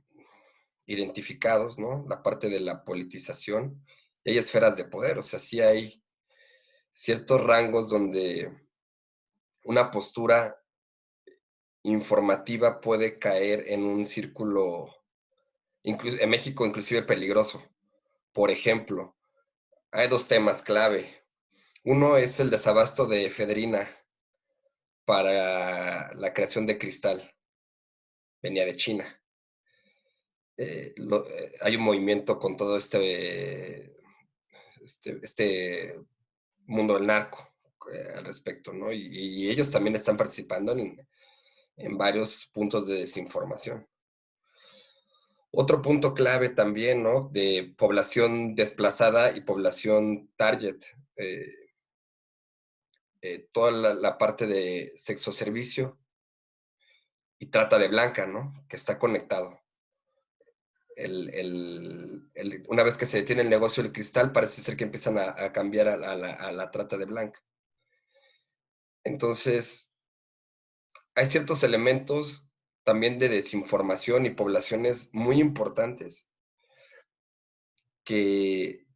S2: identificados, ¿no? La parte de la politización. Y hay esferas de poder, o sea, sí ciertos rangos donde una postura informativa puede caer en un círculo, incluso en México, inclusive peligroso. Por ejemplo, hay dos temas clave. Uno es el desabasto de efedrina para la creación de cristal. Venía de China. Hay un movimiento con todo este mundo del narco al respecto, ¿no? Y ellos también están participando en varios puntos de desinformación. Otro punto clave también, ¿no? De población desplazada y población target. Toda la parte de sexo servicio y trata de blanca, ¿no? Que está conectado. Una vez que se detiene el negocio del cristal, parece ser que empiezan a cambiar a la trata de blanca. Entonces, hay ciertos elementos también de desinformación y poblaciones muy importantes que,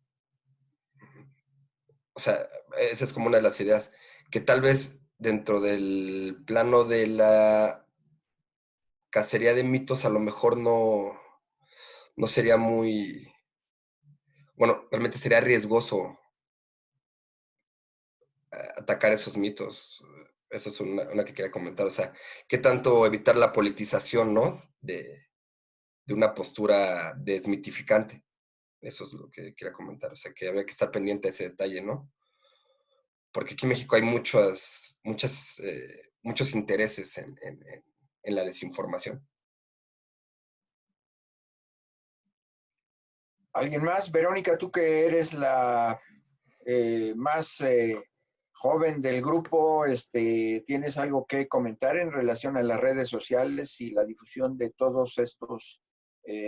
S2: o sea, esa es como una de las ideas, que tal vez dentro del plano de la cacería de mitos a lo mejor no sería muy, bueno, realmente sería riesgoso atacar esos mitos. Eso es una que quería comentar. O sea, ¿qué tanto evitar la politización, ¿no? De una postura desmitificante. Eso es lo que quería comentar. O sea, que habría que estar pendiente de ese detalle, ¿no? Porque aquí en México hay muchos intereses en la desinformación.
S1: ¿Alguien más? Verónica, tú que eres la más joven del grupo, ¿tienes algo que comentar en relación a las redes sociales y la difusión de todos estos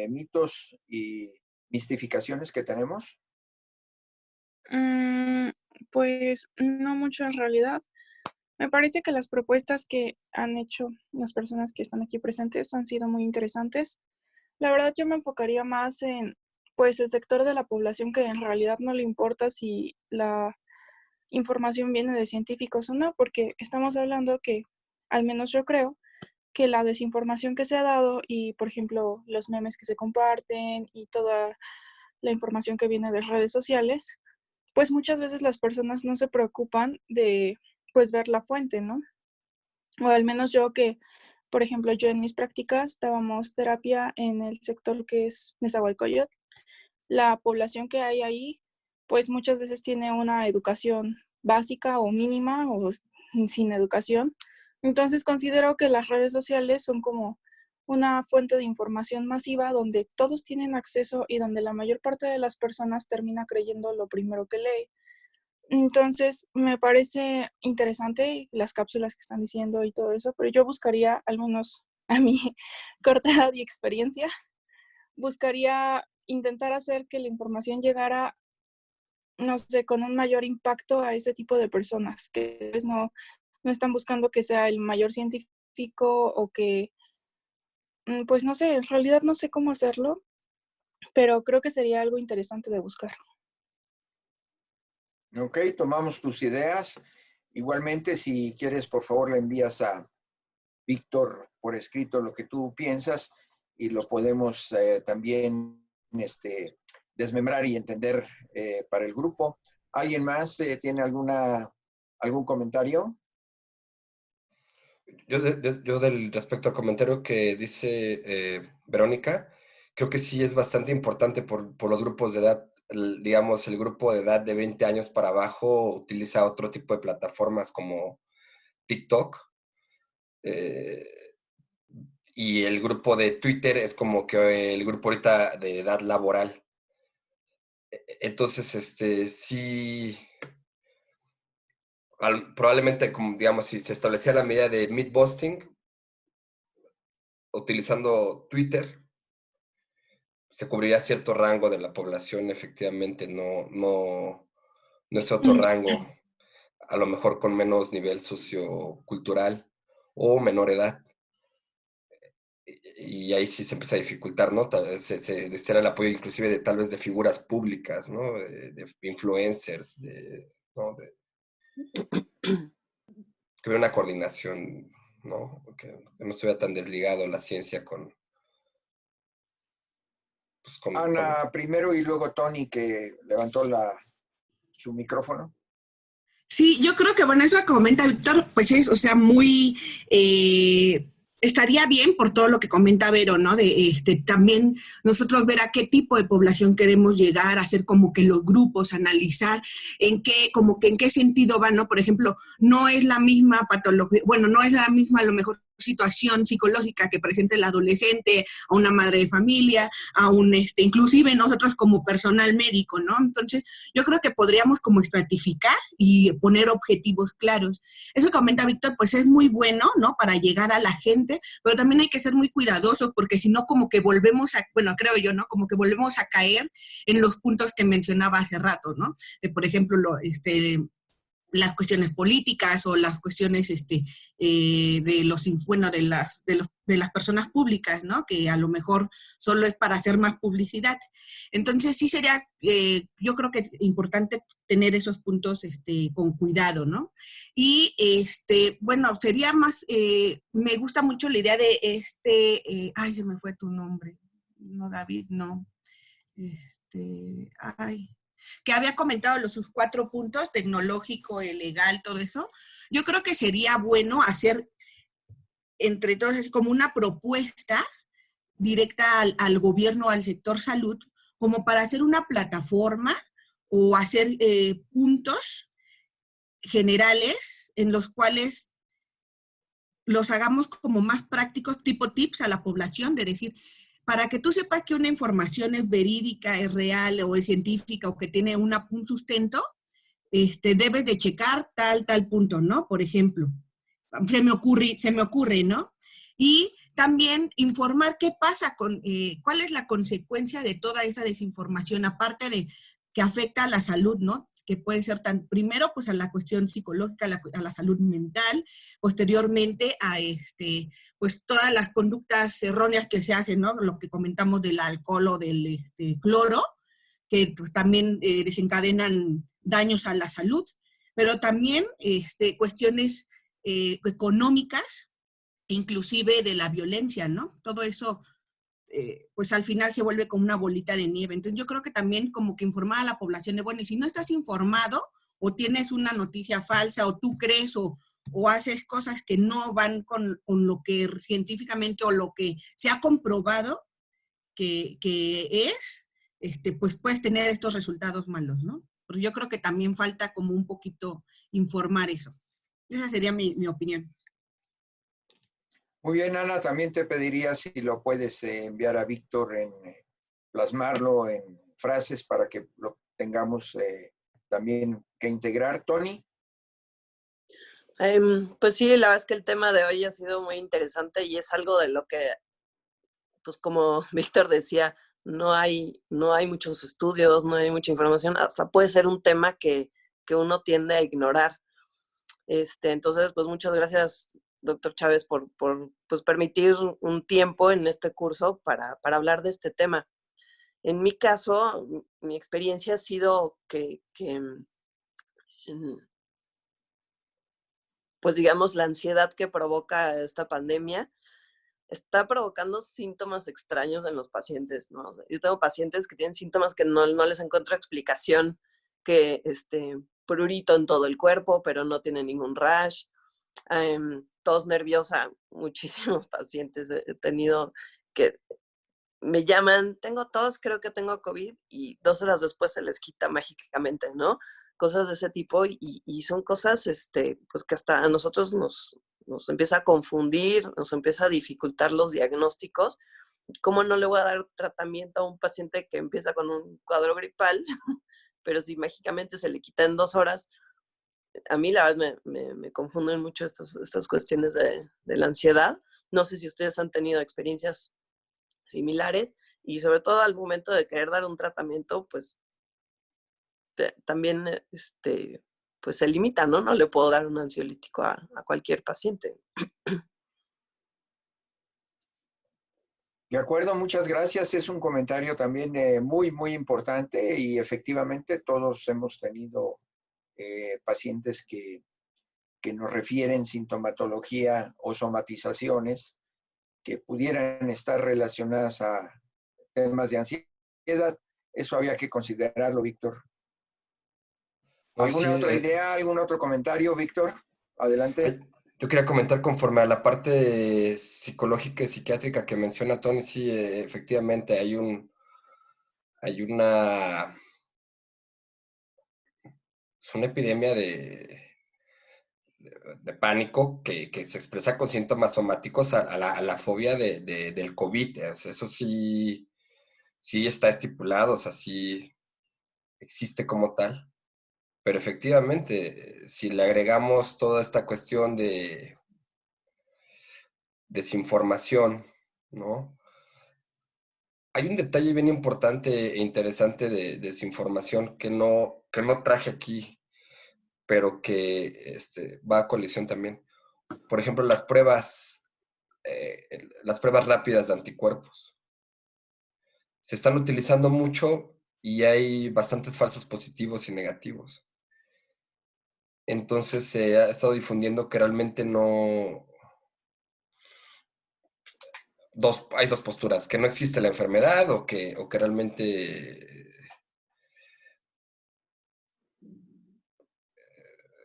S1: mitos y mistificaciones que tenemos?
S3: Pues no mucho en realidad. Me parece que las propuestas que han hecho las personas que están aquí presentes han sido muy interesantes. La verdad, yo me enfocaría más en, pues, el sector de la población que en realidad no le importa si la información viene de científicos o no, porque estamos hablando que, al menos yo creo, que la desinformación que se ha dado y, por ejemplo, los memes que se comparten y toda la información que viene de redes sociales, pues muchas veces las personas no se preocupan de, pues, ver la fuente, ¿no? O al menos yo que, por ejemplo, yo en mis prácticas dábamos terapia en el sector que es Nezahualcóyotl. La población que hay ahí, pues muchas veces tiene una educación básica o mínima o sin educación. Entonces considero que las redes sociales son como una fuente de información masiva donde todos tienen acceso y donde la mayor parte de las personas termina creyendo lo primero que lee. Entonces, me parece interesante las cápsulas que están diciendo y todo eso, pero yo buscaría, al menos a mi corta edad y experiencia, buscaría intentar hacer que la información llegara, no sé, con un mayor impacto a ese tipo de personas, que pues no están buscando que sea el mayor científico o que, pues no sé, en realidad no sé cómo hacerlo, pero creo que sería algo interesante de buscar.
S1: Ok, tomamos tus ideas. Igualmente, si quieres, por favor, le envías a Víctor por escrito lo que tú piensas y lo podemos también desmembrar y entender para el grupo. ¿Alguien más tiene algún comentario?
S2: Yo del respecto al comentario que dice Verónica, creo que sí es bastante importante por los grupos de edad. Digamos, el grupo de edad de 20 años para abajo utiliza otro tipo de plataformas como TikTok. eh, y el grupo de Twitter es como que el grupo ahorita de edad laboral. Entonces, sí, probablemente, como digamos, si se establecía la medida de mythbusting, utilizando Twitter, se cubriría cierto rango de la población, efectivamente, no es otro rango, a lo mejor con menos nivel sociocultural o menor edad. Y ahí sí se empieza a dificultar, ¿no? Tal vez se necesita el apoyo inclusive de tal vez de figuras públicas, ¿no? De influencers, ¿no? Que hubiera una coordinación, ¿no? Que no estuviera tan desligado la ciencia con... Pues
S1: Ana primero y luego Tony, que levantó su micrófono.
S6: Sí, yo creo que, bueno, eso que comenta Víctor, pues es, o sea, muy, estaría bien por todo lo que comenta Vero, ¿no? De también nosotros ver a qué tipo de población queremos llegar, hacer como que los grupos, analizar como que en qué sentido van, ¿no? Por ejemplo, no es la misma patología, bueno, no es la misma a lo mejor situación psicológica que presenta el adolescente, a una madre de familia, a inclusive nosotros como personal médico, ¿no? Entonces, yo creo que podríamos como estratificar y poner objetivos claros. Eso que comenta Víctor, pues es muy bueno, ¿no? Para llegar a la gente, pero también hay que ser muy cuidadosos porque si no como que volvemos a, bueno, creo yo, ¿no? Como que volvemos a caer en los puntos que mencionaba hace rato, ¿no? Por ejemplo, las cuestiones políticas o las cuestiones de los bueno, de las personas públicas, ¿no? Que a lo mejor solo es para hacer más publicidad. Entonces sí sería, yo creo que es importante tener esos puntos con cuidado, ¿no? Y bueno, sería más, me gusta mucho la idea de ay, se me fue tu nombre. No, David, no. Ay, que había comentado sus 4 puntos, tecnológico, legal, todo eso. Yo creo que sería bueno hacer entre todos como una propuesta directa al gobierno, al sector salud, como para hacer una plataforma o hacer puntos generales en los cuales los hagamos como más prácticos, tipo tips a la población, de decir, para que tú sepas que una información es verídica, es real o es científica o que tiene un sustento, debes de checar tal punto, ¿no? Por ejemplo, se me ocurre, ¿no? Y también informar qué pasa cuál es la consecuencia de toda esa desinformación, aparte de que afecta a la salud, ¿no? Que puede ser primero, pues a la cuestión psicológica, a la salud mental, posteriormente a pues todas las conductas erróneas que se hacen, ¿no? Lo que comentamos del alcohol o del cloro, que pues, también desencadenan daños a la salud, pero también cuestiones económicas, inclusive de la violencia, ¿no? Todo eso pues al final se vuelve como una bolita de nieve. Entonces yo creo que también como que informar a la población de, bueno, y si no estás informado o tienes una noticia falsa o tú crees o haces cosas que no van con lo que científicamente o lo que se ha comprobado que es, pues puedes tener estos resultados malos, ¿no? Pero yo creo que también falta como un poquito informar eso. Esa sería mi opinión.
S1: Muy bien, Ana, también te pediría si lo puedes enviar a Víctor plasmarlo en frases para que lo tengamos también que integrar. Tony.
S9: Pues sí, la verdad es que el tema de hoy ha sido muy interesante y es algo de lo que, pues como Víctor decía, no hay muchos estudios, no hay mucha información, hasta puede ser un tema que uno tiende a ignorar. Entonces, pues muchas gracias, doctor Chávez, por pues, permitir un tiempo en este curso para hablar de este tema. En mi caso, mi experiencia ha sido que pues digamos, la ansiedad que provoca esta pandemia está provocando síntomas extraños en los pacientes, ¿no? Yo tengo pacientes que tienen síntomas que no les encuentro explicación, que prurito en todo el cuerpo, pero no tienen ningún rash, tos nerviosa, muchísimos pacientes he tenido que me llaman, tengo tos, creo que tengo COVID, y 2 horas después se les quita mágicamente, ¿no? Cosas de ese tipo, y son cosas, pues que hasta a nosotros nos empieza a confundir, nos empieza a dificultar los diagnósticos. ¿Cómo no le voy a dar tratamiento a un paciente que empieza con un cuadro gripal, pero si mágicamente se le quita en 2 horas? A mí la verdad me confunden mucho estas cuestiones de la ansiedad. No sé si ustedes han tenido experiencias similares y sobre todo al momento de querer dar un tratamiento, pues también pues se limita, ¿no? No le puedo dar un ansiolítico a cualquier paciente.
S1: De acuerdo, muchas gracias. Es un comentario también muy, muy importante y efectivamente todos hemos tenido pacientes que nos refieren sintomatología o somatizaciones que pudieran estar relacionadas a temas de ansiedad. Eso había que considerarlo, Víctor. ¿Alguna otra idea, algún otro comentario, Víctor? Adelante.
S2: Yo quería comentar conforme a la parte psicológica y psiquiátrica que menciona Tony, sí, efectivamente hay una epidemia de pánico que se expresa con síntomas somáticos a la fobia del COVID. O sea, eso sí está estipulado, o sea, sí existe como tal. Pero efectivamente, si le agregamos toda esta cuestión de desinformación, ¿no? Hay un detalle bien importante e interesante de desinformación que no traje aquí, pero que va a colisión también. Por ejemplo, las pruebas rápidas de anticuerpos. Se están utilizando mucho y hay bastantes falsos positivos y negativos. Entonces se ha estado difundiendo que realmente no... hay dos posturas, que no existe la enfermedad o que realmente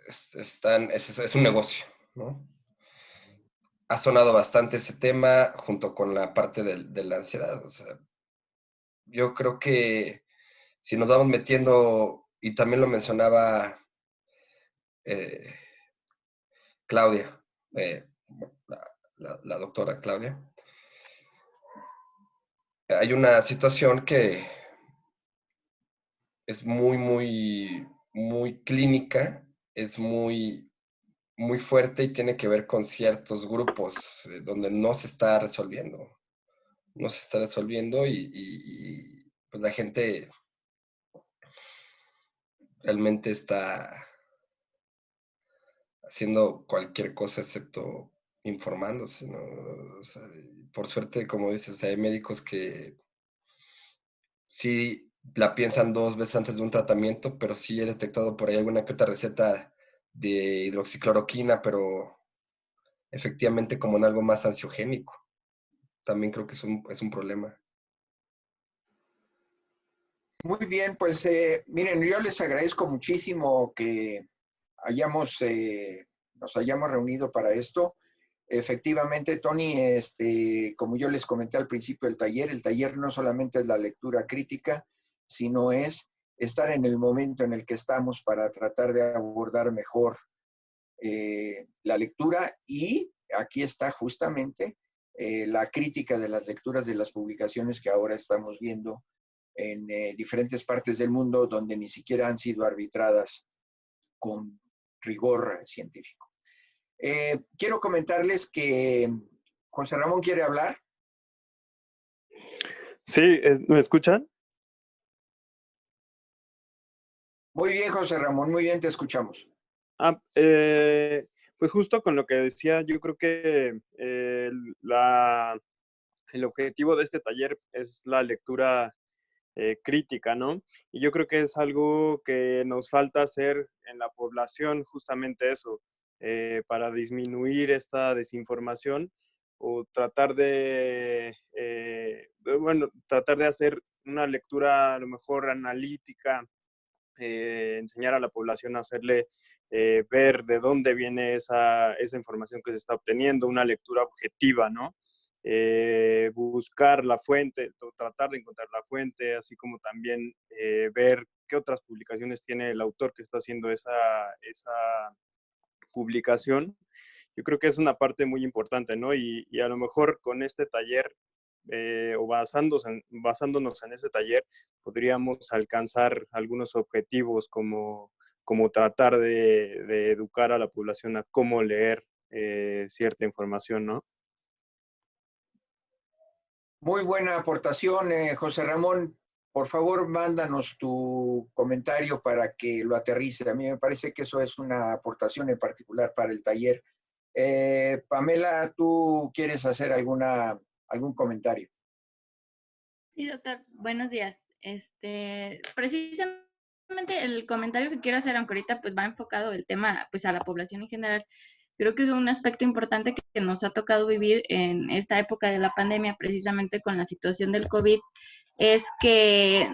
S2: es un negocio, ¿no? Ha sonado bastante ese tema junto con la parte de la ansiedad. O sea, yo creo que si nos vamos metiendo, y también lo mencionaba Claudia, la doctora Claudia, hay una situación que es muy clínica, es muy fuerte y tiene que ver con ciertos grupos donde no se está resolviendo. No se está resolviendo y pues la gente realmente está haciendo cualquier cosa excepto informándose, ¿no? O sea, por suerte, como dices, hay médicos que sí la piensan 2 veces antes de un tratamiento, pero sí he detectado por ahí alguna que otra receta de hidroxicloroquina, pero efectivamente como en algo más ansiogénico. También creo que es un problema.
S1: Muy bien, pues miren, yo les agradezco muchísimo que nos hayamos reunido para esto. Efectivamente, Tony, como yo les comenté al principio del taller, el taller no solamente es la lectura crítica, sino es estar en el momento en el que estamos para tratar de abordar mejor la lectura, y aquí está justamente la crítica de las lecturas de las publicaciones que ahora estamos viendo en diferentes partes del mundo donde ni siquiera han sido arbitradas con rigor científico. Quiero comentarles que José Ramón quiere hablar.
S10: Sí, ¿me escuchan?
S1: Muy bien, José Ramón, muy bien, te escuchamos.
S10: Pues justo con lo que decía, yo creo que el objetivo de este taller es la lectura crítica, ¿no? Y yo creo que es algo que nos falta hacer en la población, justamente eso, para disminuir esta desinformación o tratar tratar de hacer una lectura a lo mejor analítica, enseñar a la población a hacerle ver de dónde viene esa información que se está obteniendo, una lectura objetiva, ¿no? Buscar la fuente, tratar de encontrar la fuente, así como también ver qué otras publicaciones tiene el autor que está haciendo esa publicación. Yo creo que es una parte muy importante, ¿no? Y a lo mejor con este taller o basándonos en ese taller, podríamos alcanzar algunos objetivos como tratar de educar a la población a cómo leer cierta información, ¿no?
S1: Muy buena aportación, José Ramón. Por favor, mándanos tu comentario para que lo aterrice. A mí me parece que eso es una aportación en particular para el taller. Pamela, ¿tú quieres hacer algún comentario?
S11: Sí, doctor. Buenos días. Precisamente Realmente el comentario que quiero hacer, aunque ahorita pues va enfocado el tema pues a la población en general, creo que un aspecto importante que nos ha tocado vivir en esta época de la pandemia, precisamente con la situación del COVID, es que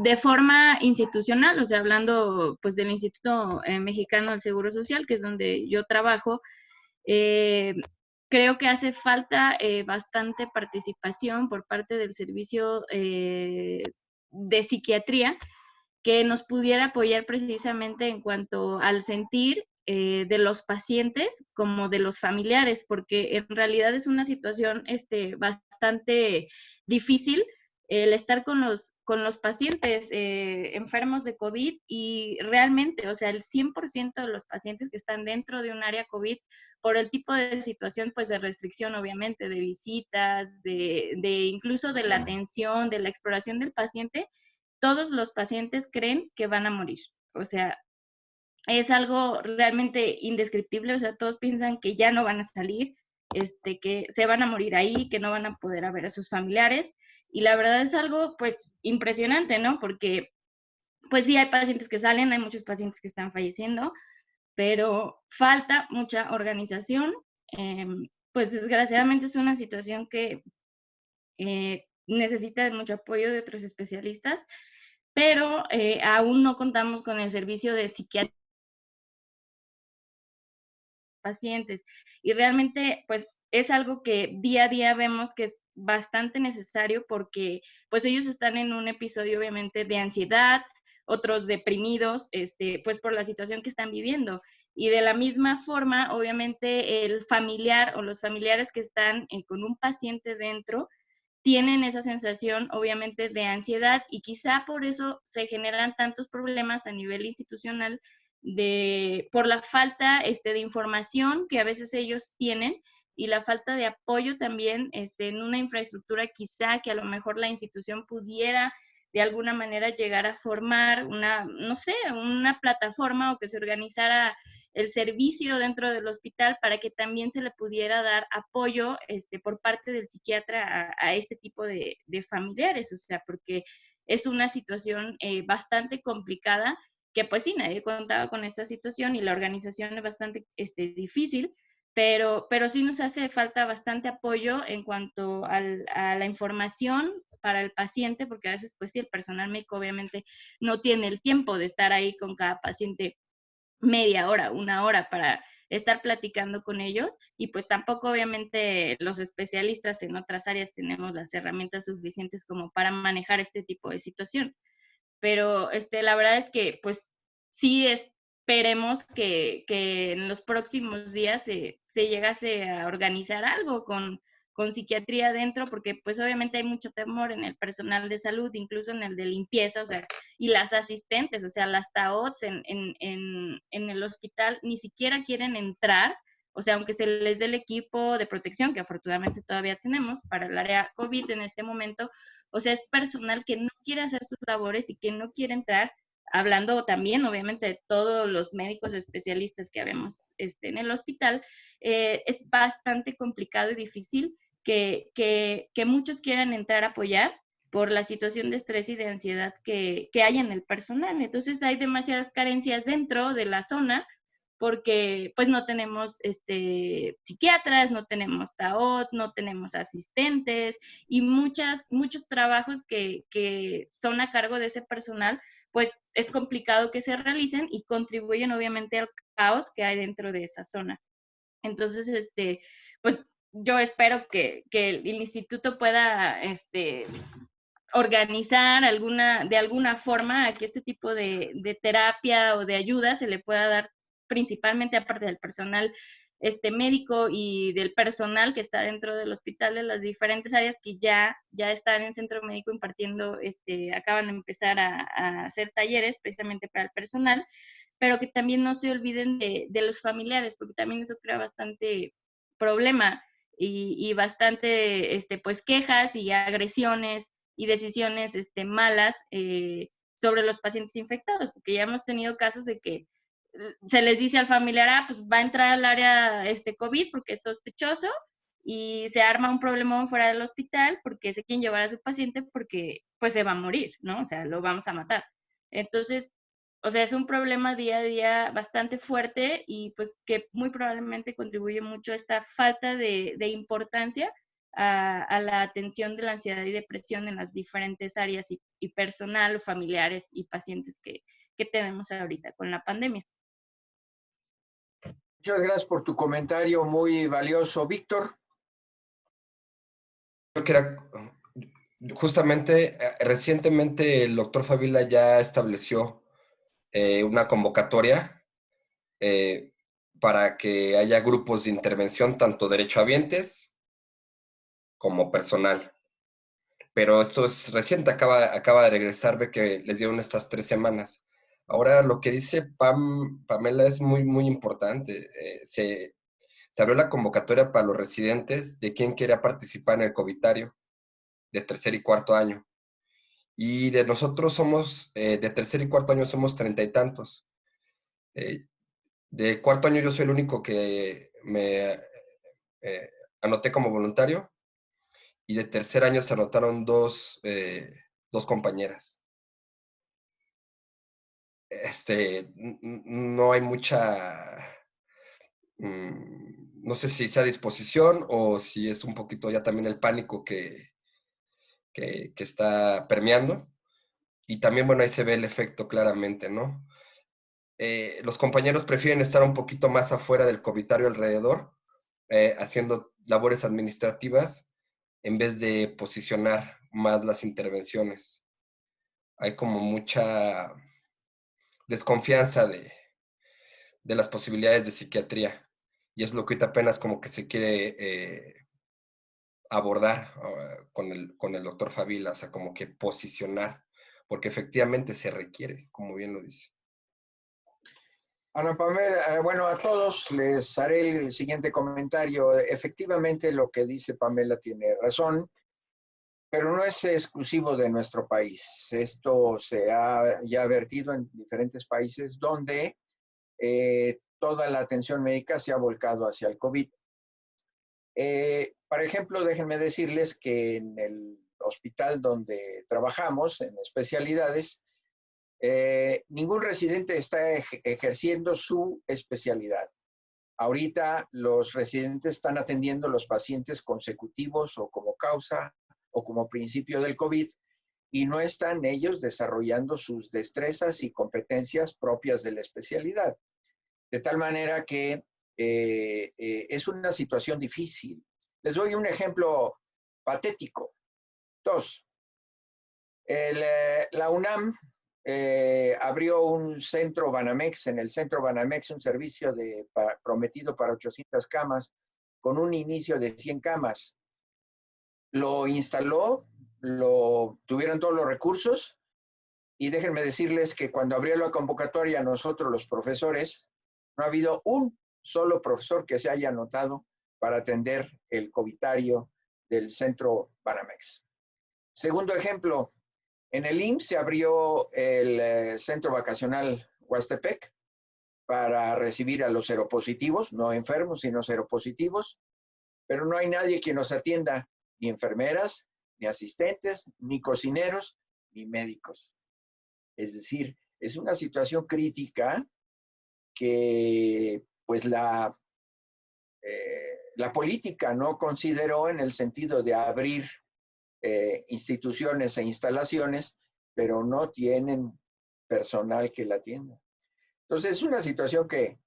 S11: de forma institucional, o sea, hablando pues del Instituto Mexicano del Seguro Social, que es donde yo trabajo, creo que hace falta bastante participación por parte del servicio de psiquiatría que nos pudiera apoyar precisamente en cuanto al sentir de los pacientes como de los familiares, porque en realidad es una situación bastante difícil el estar con los pacientes enfermos de COVID y realmente, o sea, el 100% de los pacientes que están dentro de un área COVID, por el tipo de situación, pues de restricción, obviamente, de visitas, de incluso de la atención, de la exploración del paciente, todos los pacientes creen que van a morir. O sea, es algo realmente indescriptible. O sea, todos piensan que ya no van a salir, que se van a morir ahí, que no van a poder ver a sus familiares. Y la verdad es algo, pues, impresionante, ¿no? Porque, pues sí, hay pacientes que salen, hay muchos pacientes que están falleciendo, pero falta mucha organización. Pues desgraciadamente es una situación que necesita de mucho apoyo de otros especialistas, pero aún no contamos con el servicio de psiquiatría pacientes. Y realmente, pues, es algo que día a día vemos que es bastante necesario porque, pues, ellos están en un episodio, obviamente, de ansiedad, otros deprimidos, pues, por la situación que están viviendo. Y de la misma forma, obviamente, el familiar o los familiares que están con un paciente dentro, tienen esa sensación, obviamente, de ansiedad y quizá por eso se generan tantos problemas a nivel institucional por la falta de información que a veces ellos tienen y la falta de apoyo también en una infraestructura quizá que a lo mejor la institución pudiera de alguna manera llegar a formar no sé, una plataforma o que se organizara el servicio dentro del hospital para que también se le pudiera dar apoyo por parte del psiquiatra a este tipo de familiares, o sea, porque es una situación bastante complicada que pues sí, nadie contaba con esta situación y la organización es bastante difícil, pero sí nos hace falta bastante apoyo en cuanto a la información para el paciente, porque a veces pues sí, el personal médico obviamente no tiene el tiempo de estar ahí con cada paciente media hora, una hora para estar platicando con ellos y pues tampoco obviamente los especialistas en otras áreas tenemos las herramientas suficientes como para manejar este tipo de situación. Pero la verdad es que pues sí esperemos que en los próximos días se llegase a organizar algo con psiquiatría dentro, porque pues obviamente hay mucho temor en el personal de salud, incluso en el de limpieza, o sea, y las asistentes, o sea, las TAOTs en el hospital ni siquiera quieren entrar, o sea, aunque se les dé el equipo de protección, que afortunadamente todavía tenemos para el área COVID en este momento, o sea, es personal que no quiere hacer sus labores y que no quiere entrar, hablando también, obviamente, de todos los médicos especialistas que habemos en el hospital, es bastante complicado y difícil que muchos quieran entrar a apoyar por la situación de estrés y de ansiedad que hay en el personal. Entonces hay demasiadas carencias dentro de la zona porque pues no tenemos psiquiatras, no tenemos TAOT, no tenemos asistentes y muchos trabajos que son a cargo de ese personal, pues es complicado que se realicen y contribuyen obviamente al caos que hay dentro de esa zona. Entonces, pues yo espero que el instituto pueda organizar de alguna forma a que este tipo de terapia o de ayuda se le pueda dar principalmente aparte del personal médico y del personal que está dentro del hospital de las diferentes áreas que ya están en centro médico impartiendo, acaban de empezar a hacer talleres precisamente para el personal, pero que también no se olviden de los familiares, porque también eso crea bastante problema y bastante pues quejas y agresiones y decisiones malas sobre los pacientes infectados, porque ya hemos tenido casos de que se les dice al familiar, pues va a entrar al área COVID porque es sospechoso y se arma un problemón fuera del hospital porque se quieren llevar a su paciente porque pues se va a morir, ¿no? O sea, lo vamos a matar. Entonces, o sea, es un problema día a día bastante fuerte y pues que muy probablemente contribuye mucho a esta falta de importancia a la atención de la ansiedad y depresión en las diferentes áreas y personal, familiares y pacientes que tenemos ahorita con la pandemia.
S1: Muchas gracias por tu comentario muy valioso, Víctor.
S2: Yo que era, justamente, recientemente el doctor Favila ya estableció una convocatoria para que haya grupos de intervención, tanto derechohabientes como personal. Pero esto es reciente, acaba de regresar, ve que les dieron estas 3 semanas. Ahora, lo que dice Pamela es muy, muy importante. Se abrió la convocatoria para los residentes de quien quiera participar en el Covitario de tercer y cuarto año. Y de nosotros somos, de tercer y cuarto año somos 30 y tantos. De cuarto año yo soy el único que me anoté como voluntario, y de tercer año se anotaron dos compañeras. No hay mucha, no sé si sea disposición o si es un poquito ya también el pánico que está permeando. Y también, bueno, ahí se ve el efecto claramente, ¿no? Los compañeros prefieren estar un poquito más afuera del Covitario alrededor, haciendo labores administrativas, en vez de posicionar más las intervenciones. Hay como mucha desconfianza de las posibilidades de psiquiatría. Y es lo que ahorita apenas como que se quiere abordar con el doctor Favila, o sea, como que posicionar, porque efectivamente se requiere, como bien lo dice.
S1: Ana Pamela, bueno, a todos les haré el siguiente comentario. Efectivamente, lo que dice Pamela tiene razón, pero no es exclusivo de nuestro país. Esto se ha ya vertido en diferentes países donde toda la atención médica se ha volcado hacia el COVID. Por ejemplo, déjenme decirles que en el hospital donde trabajamos, en especialidades, ningún residente está ejerciendo su especialidad. Ahorita los residentes están atendiendo los pacientes consecutivos o como causa o como principio del COVID y no están ellos desarrollando sus destrezas y competencias propias de la especialidad. De tal manera que es una situación difícil. Les doy un ejemplo patético. 2. La UNAM abrió un centro Banamex, en el centro Banamex, un servicio prometido para 800 camas, con un inicio de 100 camas. Lo instaló, tuvieron todos los recursos, y déjenme decirles que cuando abrió la convocatoria, nosotros los profesores, no ha habido un solo profesor que se haya anotado para atender el covitario del centro Banamex. Segundo ejemplo, en el IMSS se abrió el centro vacacional Huastepec para recibir a los seropositivos, no enfermos, sino seropositivos, pero no hay nadie que nos atienda, ni enfermeras, ni asistentes, ni cocineros, ni médicos. Es decir, es una situación crítica que pues la política no consideró en el sentido de abrir instituciones e instalaciones, pero no tienen personal que la atienda. Entonces es una situación que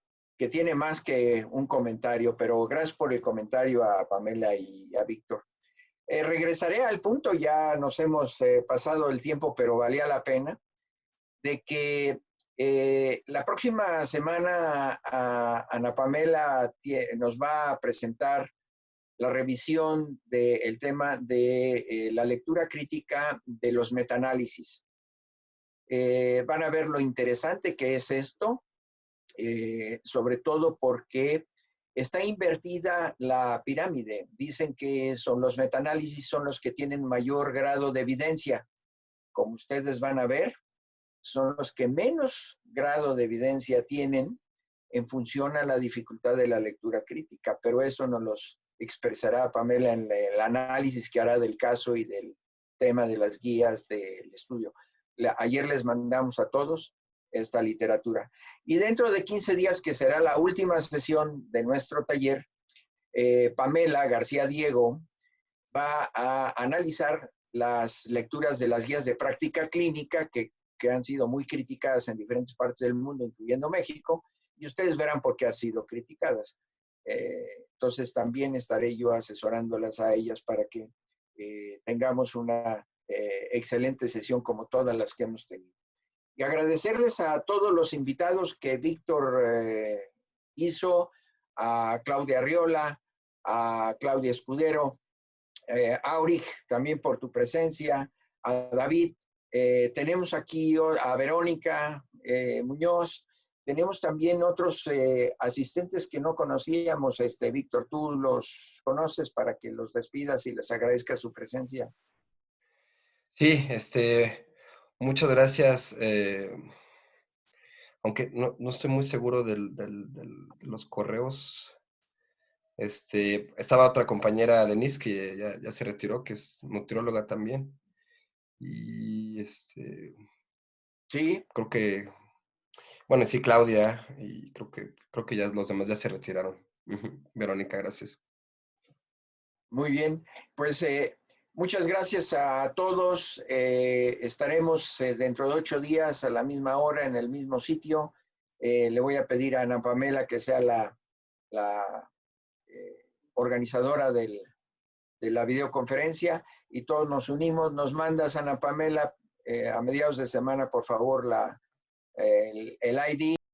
S1: tiene más que un comentario, pero gracias por el comentario a Pamela y a Víctor. Regresaré al punto, ya nos hemos pasado el tiempo, pero valía la pena, de que la próxima semana Ana Pamela nos va a presentar la revisión del tema de la lectura crítica de los metaanálisis. Van a ver lo interesante que es esto, sobre todo porque está invertida la pirámide. Dicen que los metaanálisis son los que tienen mayor grado de evidencia. Como ustedes van a ver, son los que menos grado de evidencia tienen en función a la dificultad de la lectura crítica, pero eso nos los expresará Pamela en el análisis que hará del caso y del tema de las guías del estudio. Ayer les mandamos a todos esta literatura. Y dentro de 15 días, que será la última sesión de nuestro taller, Pamela García Diego va a analizar las lecturas de las guías de práctica clínica que han sido muy criticadas en diferentes partes del mundo, incluyendo México, y ustedes verán por qué han sido criticadas. Entonces también estaré yo asesorándolas a ellas para que tengamos una excelente sesión como todas las que hemos tenido. Y agradecerles a todos los invitados que Víctor hizo, a Claudia Arriola, a Claudia Escudero, Aurich, también por tu presencia, a David. Tenemos aquí a Verónica Muñoz. Tenemos también otros asistentes que no conocíamos. Víctor, ¿tú los conoces para que los despidas y les agradezca su presencia?
S2: Sí, muchas gracias. Aunque no estoy muy seguro de los correos. Estaba otra compañera, Denise, que ya se retiró, que es nutrióloga también. Y
S1: sí,
S2: creo que, bueno, sí, Claudia, y creo que ya los demás ya se retiraron. Verónica, gracias.
S1: Muy bien, pues muchas gracias a todos. Estaremos dentro de 8 días a la misma hora en el mismo sitio. Le voy a pedir a Ana Pamela que sea la organizadora de la videoconferencia, y todos nos unimos. Nos mandas, Ana Pamela, a mediados de semana, por favor, el ID.